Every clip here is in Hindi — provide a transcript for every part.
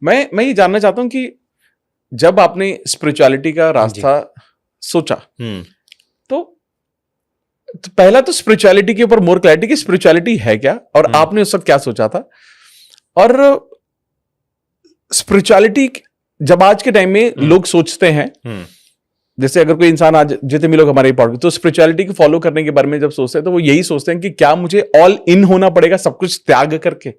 मैं ये जानना चाहता हूँ कि जब आपने स्पिरिचुअलिटी का रास्ता सोचा, तो पहला तो स्पिरिचुअलिटी के ऊपर मोर क्लैरिटी कि स्पिरिचुअलिटी है क्या, और आपने उस वक्त क्या सोचा था, और स्पिरिचुअलिटी जब आज के टाइम में लोग सोचते हैं, जैसे अगर कोई इंसान आज जितने भी लोग हमारे पॉडकास्ट, तो स्पिरिचुअलिटी को फॉलो करने के बारे में जब सोचते हैं तो वो यही सोचते हैं कि क्या मुझे ऑल इन होना पड़ेगा सब कुछ त्याग करके।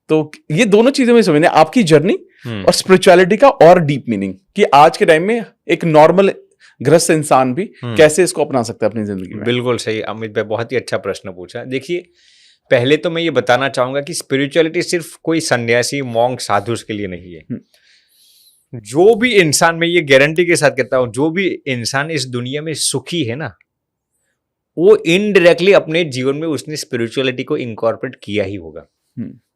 तो ये दोनों चीजें में समझने आपकी जर्नी और स्पिरिचुअलिटी का और डीप मीनिंग कि आज के टाइम में एक नॉर्मल गृहस्थ इंसान भी कैसे इसको अपना सकता है अपनी जिंदगी में। बिल्कुल सही अमित भाई, बहुत ही अच्छा प्रश्न पूछा। देखिए, पहले तो मैं ये बताना चाहूंगा कि स्पिरिचुअलिटी सिर्फ कोई सन्यासी मॉन्क साधु के लिए नहीं है। जो भी इंसान, मैं ये गारंटी के साथ कहता हूं, जो भी इंसान इस दुनिया में सुखी है ना, वो इनडायरेक्टली अपने जीवन में उसने स्पिरिचुअलिटी को इनकॉर्पोरेट किया ही होगा।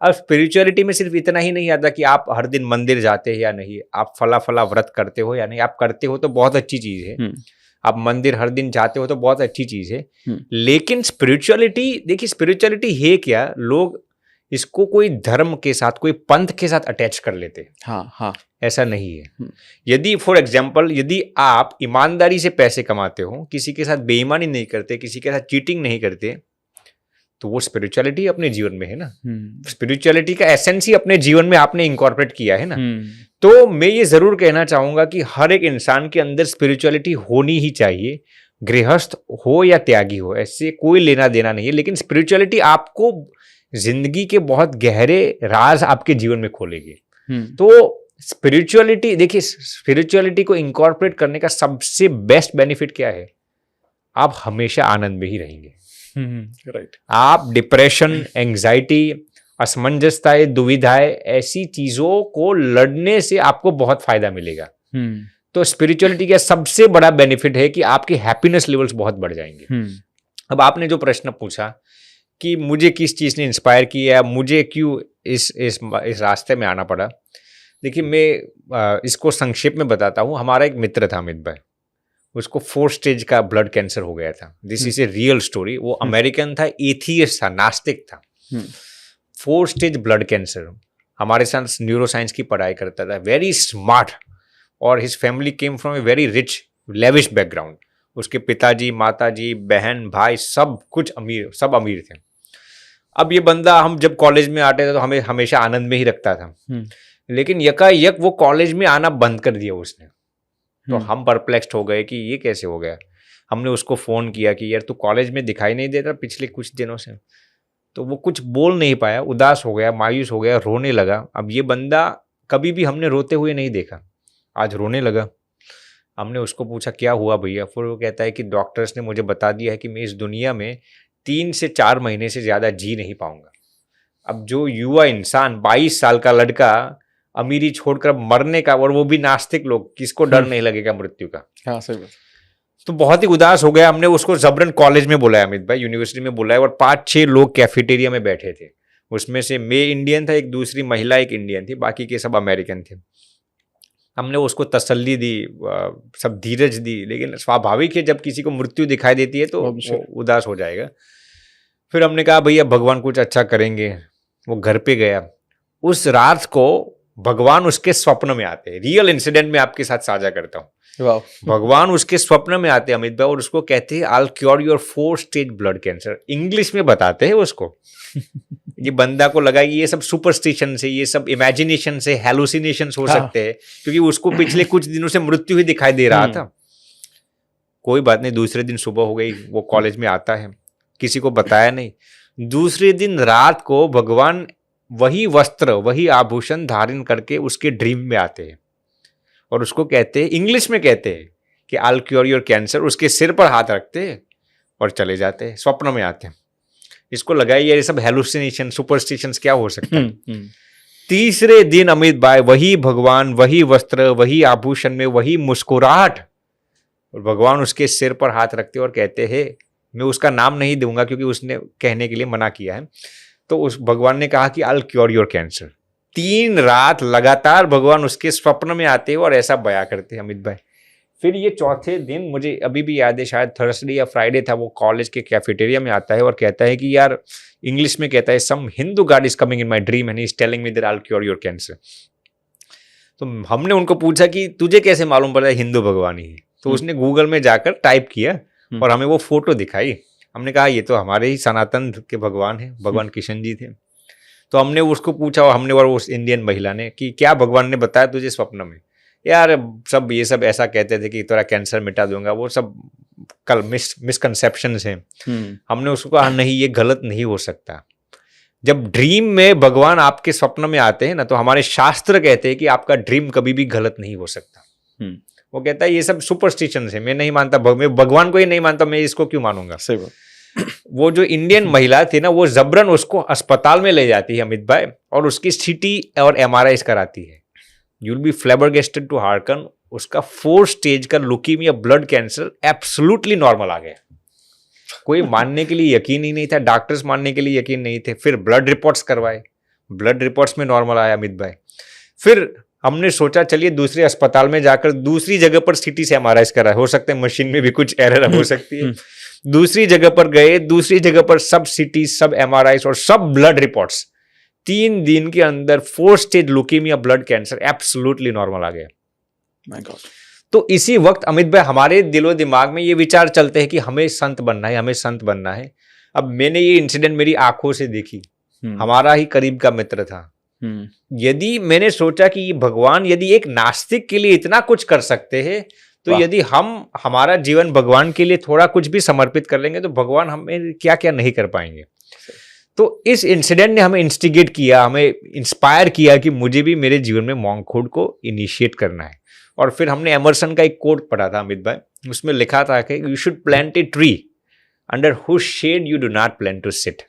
अब स्पिरिचुअलिटी में सिर्फ इतना ही नहीं आता कि आप हर दिन मंदिर जाते हैं या नहीं, आप फला व्रत करते हो या नहीं। आप करते हो तो बहुत अच्छी चीज है, आप मंदिर हर दिन जाते हो तो बहुत अच्छी चीज है, लेकिन स्पिरिचुअलिटी, देखिए स्पिरिचुअलिटी है क्या, लोग इसको कोई धर्म के साथ, कोई पंथ के साथ अटैच कर लेते हैं। हाँ, ऐसा नहीं है। यदि फॉर एग्जाम्पल, यदि आप ईमानदारी से पैसे कमाते हो, किसी के साथ बेईमानी नहीं करते, किसी के साथ चीटिंग नहीं करते, तो वो स्पिरिचुअलिटी अपने जीवन में है ना। स्पिरिचुअलिटी का एसेंस ही अपने जीवन में आपने इंकॉर्पोरेट किया है ना। तो मैं ये जरूर कहना चाहूंगा कि हर एक इंसान के अंदर स्पिरिचुअलिटी होनी ही चाहिए, गृहस्थ हो या त्यागी हो, ऐसे कोई लेना देना नहीं है। लेकिन स्पिरिचुअलिटी आपको जिंदगी के बहुत गहरे राज आपके जीवन में खोलेगी। तो स्पिरिचुअलिटी, देखिए स्पिरिचुअलिटी को इंकॉर्पोरेट करने का सबसे बेस्ट बेनिफिट क्या है, आप हमेशा आनंद में ही रहेंगे। राइट। आप डिप्रेशन, एंजाइटी, असमंजसताएं, दुविधाएं, ऐसी चीजों को लड़ने से आपको बहुत फायदा मिलेगा। तो स्पिरिचुअलिटी का सबसे बड़ा बेनिफिट है कि आपके हैप्पीनेस लेवल्स बहुत बढ़ जाएंगे। अब आपने जो प्रश्न पूछा कि मुझे किस चीज ने इंस्पायर किया, मुझे क्यों इस रास्ते में आना पड़ा, देखिए मैं इसको संक्षेप में बताता हूँ। हमारा एक मित्र था अमित भाई, उसको 4 स्टेज का ब्लड कैंसर हो गया था। This is a real story. वो अमेरिकन था, एथियस्ट था, नास्तिक था। 4 स्टेज ब्लड कैंसर, हमारे साथ न्यूरो साइंस की पढ़ाई करता था, वेरी स्मार्ट, और his family came from a very rich lavish background. उसके पिताजी, माताजी, बहन, भाई सब कुछ अमीर, सब अमीर थे। अब ये बंदा, हम जब कॉलेज में आते थे तो हमें हमेशा आनंद में ही रखता था, लेकिन यकायक वो कॉलेज में आना बंद कर दिया उसने। तो हम परप्लेक्स्ड हो गए कि ये कैसे हो गया। हमने उसको फ़ोन किया कि यार तू कॉलेज में दिखाई नहीं देता पिछले कुछ दिनों से। तो वो कुछ बोल नहीं पाया, उदास हो गया, मायूस हो गया, रोने लगा। अब ये बंदा कभी भी हमने रोते हुए नहीं देखा, आज रोने लगा। हमने उसको पूछा क्या हुआ भैया, फिर वो कहता है कि डॉक्टर्स ने मुझे बता दिया है कि मैं इस दुनिया में 3 से 4 महीने से ज़्यादा जी नहीं पाऊंगा। अब जो युवा इंसान, 22 साल का लड़का, अमीरी छोड़कर मरने का, और वो भी नास्तिक लोग, किसको डर नहीं लगेगा मृत्यु का। हाँ, सही बात। तो बहुत ही उदास हो गया। हमने उसको जबरन कॉलेज में बुलाया, अमित भाई यूनिवर्सिटी में बुलाया, और 5-6 लोग कैफेटेरिया में बैठे थे। उसमें से मैं इंडियन था, एक दूसरी महिला एक इंडियन थी, बाकी के सब अमेरिकन थे। हमने उसको तसल्ली दी, सब धीरज दी, लेकिन स्वाभाविक है जब किसी को मृत्यु दिखाई देती है तो वो उदास हो जाएगा। फिर हमने कहा भैया भगवान कुछ अच्छा करेंगे। वो घर पे गया। उस रात को भगवान उसके स्वप्न में आते हैं। रियल इंसिडेंट में आपके साथ साझा करता हूँ। भगवान उसके स्वप्न में आते हैं अमित भाई, और उसको कहते हैं आई will cure your 4 stage blood cancer. English में बताते हैं उसको। ये बंदा को लगा कि ये सब सुपरस्टिशन से, ये सब इमेजिनेशन से, हेलुसिनेशन हो सकते हैं, क्योंकि उसको पिछले कुछ दिनों से मृत्यु ही दिखाई दे रहा था। कोई बात नहीं, दूसरे दिन सुबह हो गई, वो कॉलेज में आता है, किसी को बताया नहीं। दूसरे दिन रात को भगवान वही वस्त्र, वही आभूषण धारण करके उसके ड्रीम में आते हैं, और उसको कहते हैं, इंग्लिश में कहते हैं कि आई विल क्योर योर कैंसर। उसके सिर पर हाथ रखते हैं और चले जाते हैं, स्वप्न में आते हैं। इसको लगा ये सब हेलुसिनेशन, सुपरस्टिशंस क्या हो सकता है। तीसरे दिन अमित भाई वही भगवान, वही वस्त्र, वही आभूषण में वही मुस्कुराहट, और भगवान उसके सिर पर हाथ रखते और कहते हैं, मैं उसका नाम नहीं दूंगा क्योंकि उसने कहने के लिए मना किया है। तो उस भगवान ने कहा कि आई विल क्योर योर कैंसर। 3 रात लगातार भगवान उसके स्वप्न में आते और ऐसा बयां करते अमित भाई। फिर ये चौथे दिन, मुझे अभी भी याद है, शायद थर्सडे या फ्राइडे था, वो कॉलेज के कैफेटेरिया में आता है और कहता है कि यार, इंग्लिश में कहता है, some Hindu god is coming in my dream and he is telling me that I will cure your cancer. तो हमने उनको पूछा कि तुझे कैसे मालूम पड़ा हिंदू भगवान ही है? तो उसने गूगल में जाकर टाइप किया और हमें वो फोटो दिखाई। हमने कहा ये तो हमारे ही सनातन के भगवान है, भगवान किशन जी थे। तो हमने उसको पूछा, और हमने और उस इंडियन महिला ने, कि क्या भगवान ने बताया तुझे स्वप्न में? यार सब ये सब ऐसा कहते थे कि तेरा कैंसर मिटा दूंगा, वो सब कल मिसकंसेप्शंस हैं। हमने उसको कहा नहीं, ये गलत नहीं हो सकता। जब ड्रीम में भगवान आपके स्वप्न में आते हैं ना, तो हमारे शास्त्र कहते हैं कि आपका ड्रीम कभी भी गलत नहीं हो सकता। वो कहता है ये सब सुपरस्टिशंस है, मैं नहीं मानता, मैं भगवान को ही नहीं मानता, मैं इसको क्यों मानूंगा? सही बात। वो जो इंडियन महिला थी ना, वो जबरन उसको अस्पताल में ले जाती है अमित भाई, और उसकी सीटी और MRI कराती है। You will be flabbergasted to hearken, उसका 4 स्टेज का leukaemia blood cancer absolutely normal आ गया। कोई मानने के लिए यकीन ही नहीं था, डॉक्टर्स मानने के लिए यकीन नहीं थे। फिर ब्लड रिपोर्ट्स करवाए, ब्लड रिपोर्ट्स में नॉर्मल आया अमित भाई। फिर हमने सोचा चलिए दूसरे अस्पताल में जाकर दूसरी जगह पर सीटी से MRI कराए, हो सकता है मशीन में भी कुछ एरर हो सकती है। दूसरी जगह पर गए, दूसरी जगह पर सब सीटी, सब MRI और सब ब्लड रिपोर्ट्स, 3 दिन के अंदर 4 stage leukaemia blood cancer absolutely normal आ गया। My god. तो इसी वक्त अमित भाई हमारे दिलो दिमाग में ये विचार चलते हैं कि हमें संत बनना है, हमें संत बनना है। अब मैंने ये इंसिडेंट मेरी आंखों से देखी, हमारा ही करीब का मित्र था। यदि मैंने सोचा कि भगवान यदि एक नास्तिक के लिए इतना कुछ कर सकते हैं, तो यदि हम हमारा जीवन भगवान के लिए थोड़ा कुछ भी समर्पित कर लेंगे, तो भगवान हमें क्या क्या नहीं कर पाएंगे। तो इस इंसिडेंट ने हमें इंस्टिगेट किया, हमें इंस्पायर किया कि मुझे भी मेरे जीवन में मॉन्कहुड को इनिशिएट करना है। और फिर हमने एमर्सन का एक कोट पढ़ा था अमित भाई, उसमें लिखा था कि you should plant a tree under whose shade you do not plan to sit.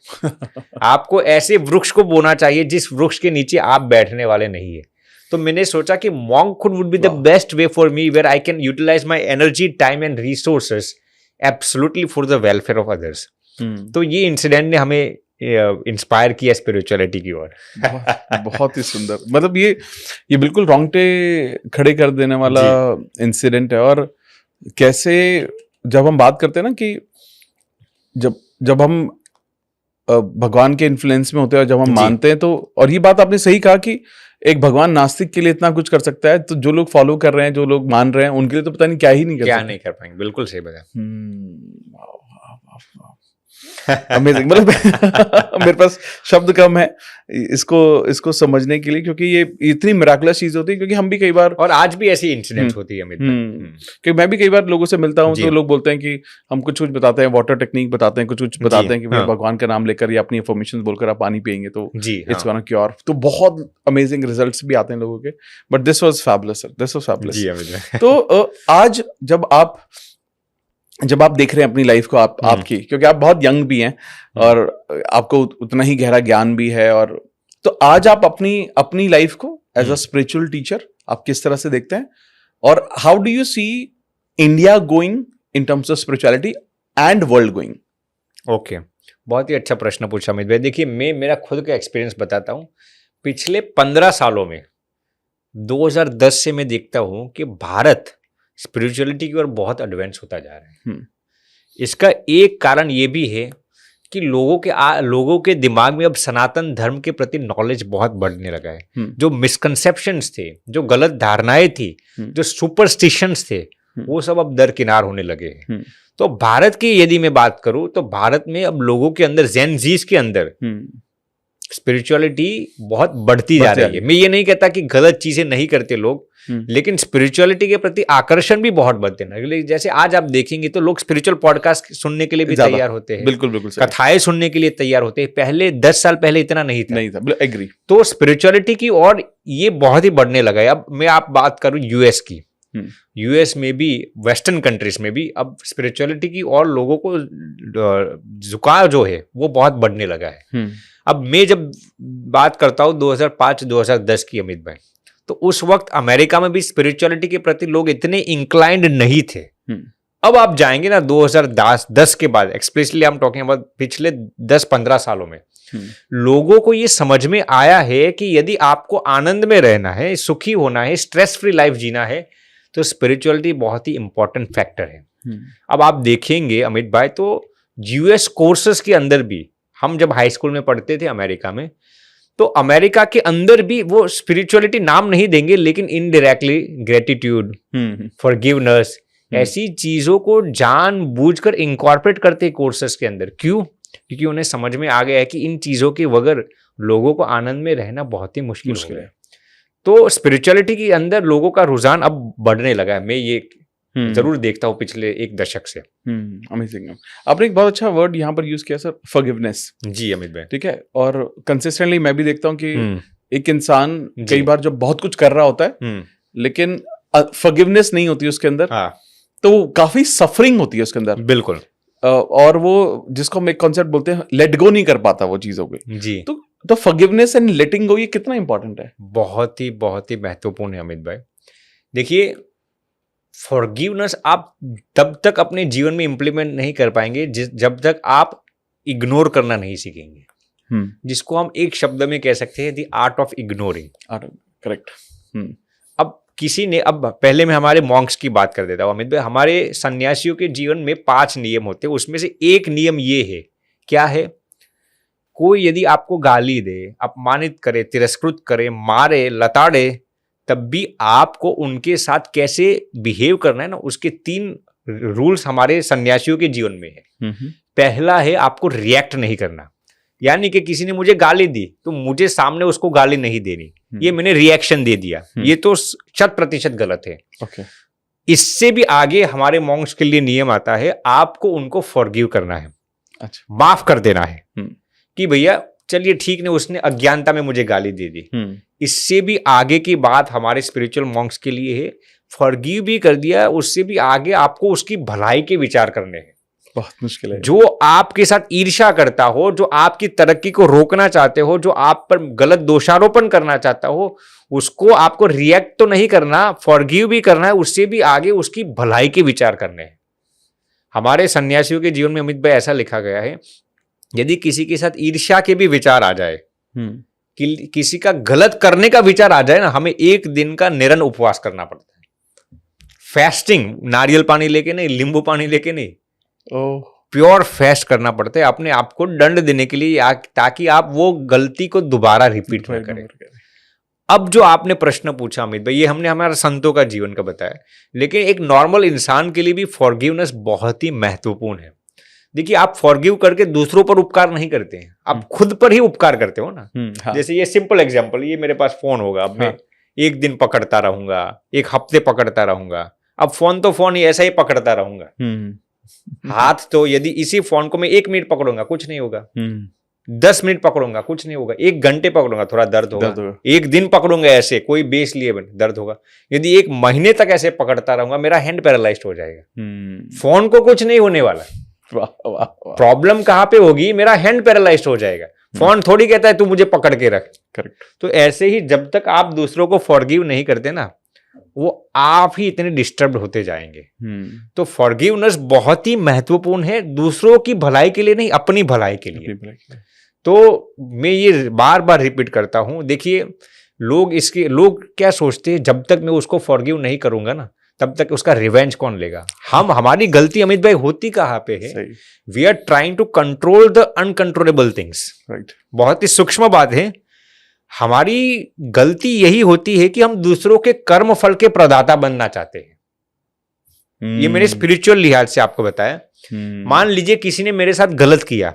आपको ऐसे वृक्ष को बोना चाहिए जिस वृक्ष के नीचे आप बैठने वाले नहीं है। तो मैंने सोचा कि monkhood would be the best way for me where I can utilise my energy, time and resources absolutely for the welfare of others. तो ये इंसिडेंट ने हमें इंस्पायर किया स्पिरिचुअलिटी की ओर। बहुत ही सुंदर, मतलब ये बिल्कुल रोंगटे खड़े कर देने वाला इंसिडेंट है। और कैसे जब हम बात करते हैं ना कि जब हम भगवान के इन्फ्लुएंस में होते हैं और जब हम मानते हैं, तो और ये बात आपने सही कहा कि एक भगवान नास्तिक के लिए इतना कुछ कर सकता है, तो जो लोग फॉलो कर रहे हैं, जो लोग मान रहे हैं, उनके लिए तो पता नहीं क्या ही नहीं कर पाएंगे। बिल्कुल सही बताया। अमेजिंग, मतलब मेरे पास शब्द कम है इसको समझने के लिए, क्योंकि ये इतनी मिराकुलस चीज होती है। क्योंकि हम भी कई बार, और आज भी ऐसी इंसिडेंट्स होती है अमित, क्योंकि मैं भी कई बार लोगों से मिलता हूँ, तो लोग बोलते हैं कि हम कुछ बताते हैं, वाटर टेक्निक बताते हैं, कुछ बताते हैं कि भगवान का नाम लेकर या अपनी इन्फॉर्मेशन बोलकर आप पानी पियेंगे तो इट्स गोना क्योर। तो बहुत अमेजिंग रिजल्ट्स भी आते हैं लोगों के। But this was fabulous sir, this was fabulous. तो आज जब आप देख रहे हैं अपनी लाइफ को, आपकी, क्योंकि आप बहुत यंग भी हैं और आपको उतना ही गहरा ज्ञान भी है, और तो आज आप अपनी लाइफ को एज अ स्पिरिचुअल टीचर आप किस तरह से देखते हैं, और how do you see India going in terms of spirituality and world going? Okay, बहुत ही अच्छा प्रश्न पूछा अमित भाई। देखिए, मैं मेरा खुद का एक्सपीरियंस बताता हूँ। पिछले 15 सालों में 2010 से मैं देखता हूँ कि भारत स्पिरिचुअलिटी की ओर बहुत एडवांस होता जा रहा है। इसका एक कारण ये भी है कि लोगों के दिमाग में अब सनातन धर्म के प्रति नॉलेज बहुत बढ़ने लगा है। जो मिसकंसेप्शंस थे, जो गलत धारणाएं थी, जो सुपरस्टिशंस थे, वो सब अब दरकिनार होने लगे हैं। तो भारत की यदि मैं बात करूं, तो भारत में अब लोगों के अंदर, जेन जीज के अंदर स्पिरिचुअलिटी बहुत बढ़ती जा रही है। मैं ये नहीं कहता कि गलत चीजें नहीं करते लोग, लेकिन स्पिरिचुअलिटी के प्रति आकर्षण भी बहुत बढ़ते हैं। जैसे आज आप देखेंगे तो लोग स्पिरिचुअल पॉडकास्ट सुनने के लिए भी तैयार होते हैं, बिल्कुल कथाएं सुनने के लिए तैयार होते हैं। पहले 10 साल पहले इतना नहीं था। एग्री। तो स्पिरिचुअलिटी की और ये बहुत ही बढ़ने लगा है। अब मैं आप बात करूं यूएस की, यूएस में भी, वेस्टर्न कंट्रीज में भी अब स्पिरिचुअलिटी की और लोगों को झुकाव जो है वो बहुत बढ़ने लगा है। अब मैं जब बात करता हूं 2005-2010 की अमित भाई, तो उस वक्त अमेरिका में भी स्पिरिचुअलिटी के प्रति लोग इतने इंक्लाइंड नहीं थे। अब आप जाएंगे ना 2010 के बाद, expressly I am talking about पिछले 10-15 सालों में, लोगों को ये समझ में आया है कि यदि आपको आनंद में रहना है, सुखी होना है, स्ट्रेस फ्री लाइफ जीना है, तो स्पिरिचुअलिटी बहुत ही इंपॉर्टेंट फैक्टर है। अब आप देखेंगे अमित भाई, तो यूएस कोर्सेस के अंदर भी, हम जब हाई स्कूल में पढ़ते थे अमेरिका में, तो अमेरिका के अंदर भी वो स्पिरिचुअलिटी नाम नहीं देंगे, लेकिन इनडायरेक्टली ग्रेटिट्यूड, फॉरगिवनेस, ऐसी चीजों को जानबूझकर इंकॉर्पोरेट करते हैं कोर्सेस के अंदर। क्यों? क्योंकि उन्हें समझ में आ गया है कि इन चीजों के बगैर लोगों को आनंद में रहना बहुत ही मुश्किल है। तो स्पिरिचुअलिटी के अंदर लोगों का रुझान अब बढ़ने लगा है। मैं ये जरूर देखता हूँ पिछले 1 दशक से। अमेजिंग। आपने एक बहुत अच्छा वर्ड यहाँ पर यूज किया सर, फॉरगिवनेस। जी अमित भाई। ठीक है, और कंसिस्टेंटली मैं भी देखता हूँ कि एक इंसान कई बार जब बहुत कुछ कर रहा होता है लेकिन फॉरगिवनेस नहीं होती उसके अंदर, तो काफी सफरिंग होती है उसके अंदर। बिल्कुल। और वो जिसको हम एक कॉन्सेप्ट बोलते हैं, लेट गो नहीं कर पाता वो चीजों को। जी। तो फॉरगिवनेस एंड लेटिंग गो, ये कितना इंपॉर्टेंट है? बहुत ही महत्वपूर्ण है अमित भाई। देखिए, फॉरगिवनेस आप तब तक अपने जीवन में इंप्लीमेंट नहीं कर पाएंगे जब तक आप इग्नोर करना नहीं सीखेंगे। जिसको हम एक शब्द में कह सकते हैं, the art of ignoring. Correct. अब किसी ने, अब पहले मैं हमारे मॉन्क्स की बात कर देता हूँ अमित भाई। हमारे सन्यासियों के जीवन में 5 नियम होते हैं, उसमें से एक नियम ये है। क्या है? कोई यदि आपको गाली दे, अपमानित करे, तिरस्कृत करे, मारे, लताड़े, तब भी आपको उनके साथ कैसे बिहेव करना है ना, उसके 3 रूल्स हमारे सन्यासियों के जीवन में है। पहला है, आपको रिएक्ट नहीं करना। यानी कि किसी ने मुझे गाली दी तो मुझे सामने उसको गाली नहीं देनी, ये मैंने रिएक्शन दे दिया, ये तो 100% गलत है। इससे भी आगे हमारे मॉन्क्स के लिए नियम आता है, आपको उनको फॉरगिव करना है। अच्छा, माफ कर देना है कि भैया चलिए ठीक नहीं, उसने अज्ञानता में मुझे गाली दे दी। इससे भी आगे की बात हमारे स्पिरिचुअल मॉन्क्स के लिए है, फॉरगिव भी कर दिया, उससे भी आगे आपको उसकी भलाई के विचार करने हैं। बहुत मुश्किल है। जो आपके साथ ईर्ष्या करता हो, जो आपकी तरक्की को रोकना चाहते हो, जो आप पर गलत दोषारोपण करना चाहता हो, उसको आपको रिएक्ट तो नहीं करना, फॉरगिव भी करना है, उससे भी आगे उसकी भलाई के विचार करने हैं। हमारे सन्यासियों के जीवन में अमित भाई ऐसा लिखा गया है, यदि किसी के साथ ईर्ष्या के भी विचार आ जाए, कि किसी का गलत करने का विचार आ जाए ना, हमें 1 दिन का निरंतर उपवास करना पड़ता है। फास्टिंग, नारियल पानी लेके नहीं, नींबू पानी लेके नहीं, प्योर फास्ट करना पड़ता है अपने आप को दंड देने के लिए, ताकि आप वो गलती को दोबारा रिपीट न करें। अब जो आपने प्रश्न पूछा अमित भाई, ये हमने हमारे संतों का जीवन का बताया, लेकिन एक नॉर्मल इंसान के लिए भी फॉरगिवनेस बहुत ही महत्वपूर्ण है। देखिए, आप फॉरगिव करके दूसरों पर उपकार नहीं करते हैं, आप खुद पर ही उपकार करते हो ना। हाँ। जैसे ये सिंपल एग्जांपल, ये मेरे पास फोन होगा, अब मैं 1 दिन पकड़ता रहूंगा, 1 हफ्ते पकड़ता रहूंगा, अब फोन तो फोन ही ऐसा ही पकड़ता रहूंगा। हाथ तो यदि इसी फोन को मैं 1 मिनट पकड़ूंगा कुछ नहीं होगा, 10 मिनट पकड़ूंगा कुछ नहीं होगा, 1 घंटे पकड़ूंगा थोड़ा दर्द होगा, 1 दिन पकड़ूंगा ऐसे कोई बेस लिए दर्द होगा, यदि 1 महीने तक ऐसे पकड़ता रहूंगा मेरा हैंड पैरालाइज्ड हो जाएगा। फोन को कुछ नहीं होने वाला, प्रॉब्लम कहां पे होगी, मेरा हैंड पैरालाइज्ड हो जाएगा। फोन थोड़ी कहता है तू मुझे पकड़ के रख। करेक्ट। तो ऐसे ही जब तक आप दूसरों को फॉरगिव नहीं करते ना, वो आप ही इतने डिस्टर्ब होते जाएंगे। तो फॉरगिवनेस बहुत ही महत्वपूर्ण है, दूसरों की भलाई के लिए नहीं, अपनी भलाई के लिए। तो मैं ये बार बार रिपीट करता हूं। देखिए, लोग क्या सोचते हैं, जब तक मैं उसको फॉरगिव नहीं करूंगा ना, तब तक उसका रिवेंज कौन लेगा। हमारी गलती अमित भाई होती कहां पे है, we are trying to control the uncontrollable things. Right, बहुत ही सूक्ष्म बात है। हमारी गलती यही होती है कि हम दूसरों के कर्म फल के प्रदाता बनना चाहते हैं। ये मैंने स्पिरिचुअल लिहाज से आपको बताया। मान लीजिए किसी ने मेरे साथ गलत किया,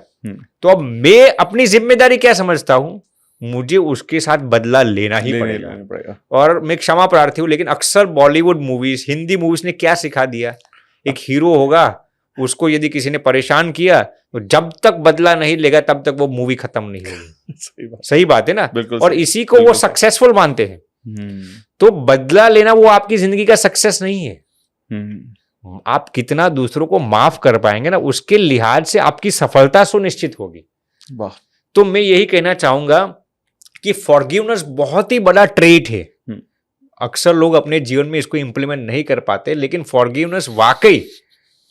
तो अब मैं अपनी जिम्मेदारी क्या समझता हूं, मुझे उसके साथ बदला लेना ही पड़ेगा। और मैं क्षमा प्रार्थी हूं, लेकिन अक्सर बॉलीवुड मूवीज, हिंदी मूवीज ने क्या सिखा दिया, एक हीरो होगा, उसको यदि किसी ने परेशान किया तो जब तक बदला नहीं लेगा तब तक वो मूवी खत्म नहीं होगी। सही बात है ना। और इसी को वो सक्सेसफुल मानते हैं। तो बदला लेना वो आपकी जिंदगी का सक्सेस नहीं है। आप कितना दूसरों को माफ कर पाएंगे ना, उसके लिहाज से आपकी सफलता सुनिश्चित होगी। वाह। तो मैं यही कहना चाहूंगा कि फॉरगिवनेस बहुत ही बड़ा ट्रेट है। अक्सर लोग अपने जीवन में इसको इंप्लीमेंट नहीं कर पाते, लेकिन फॉरगिवनेस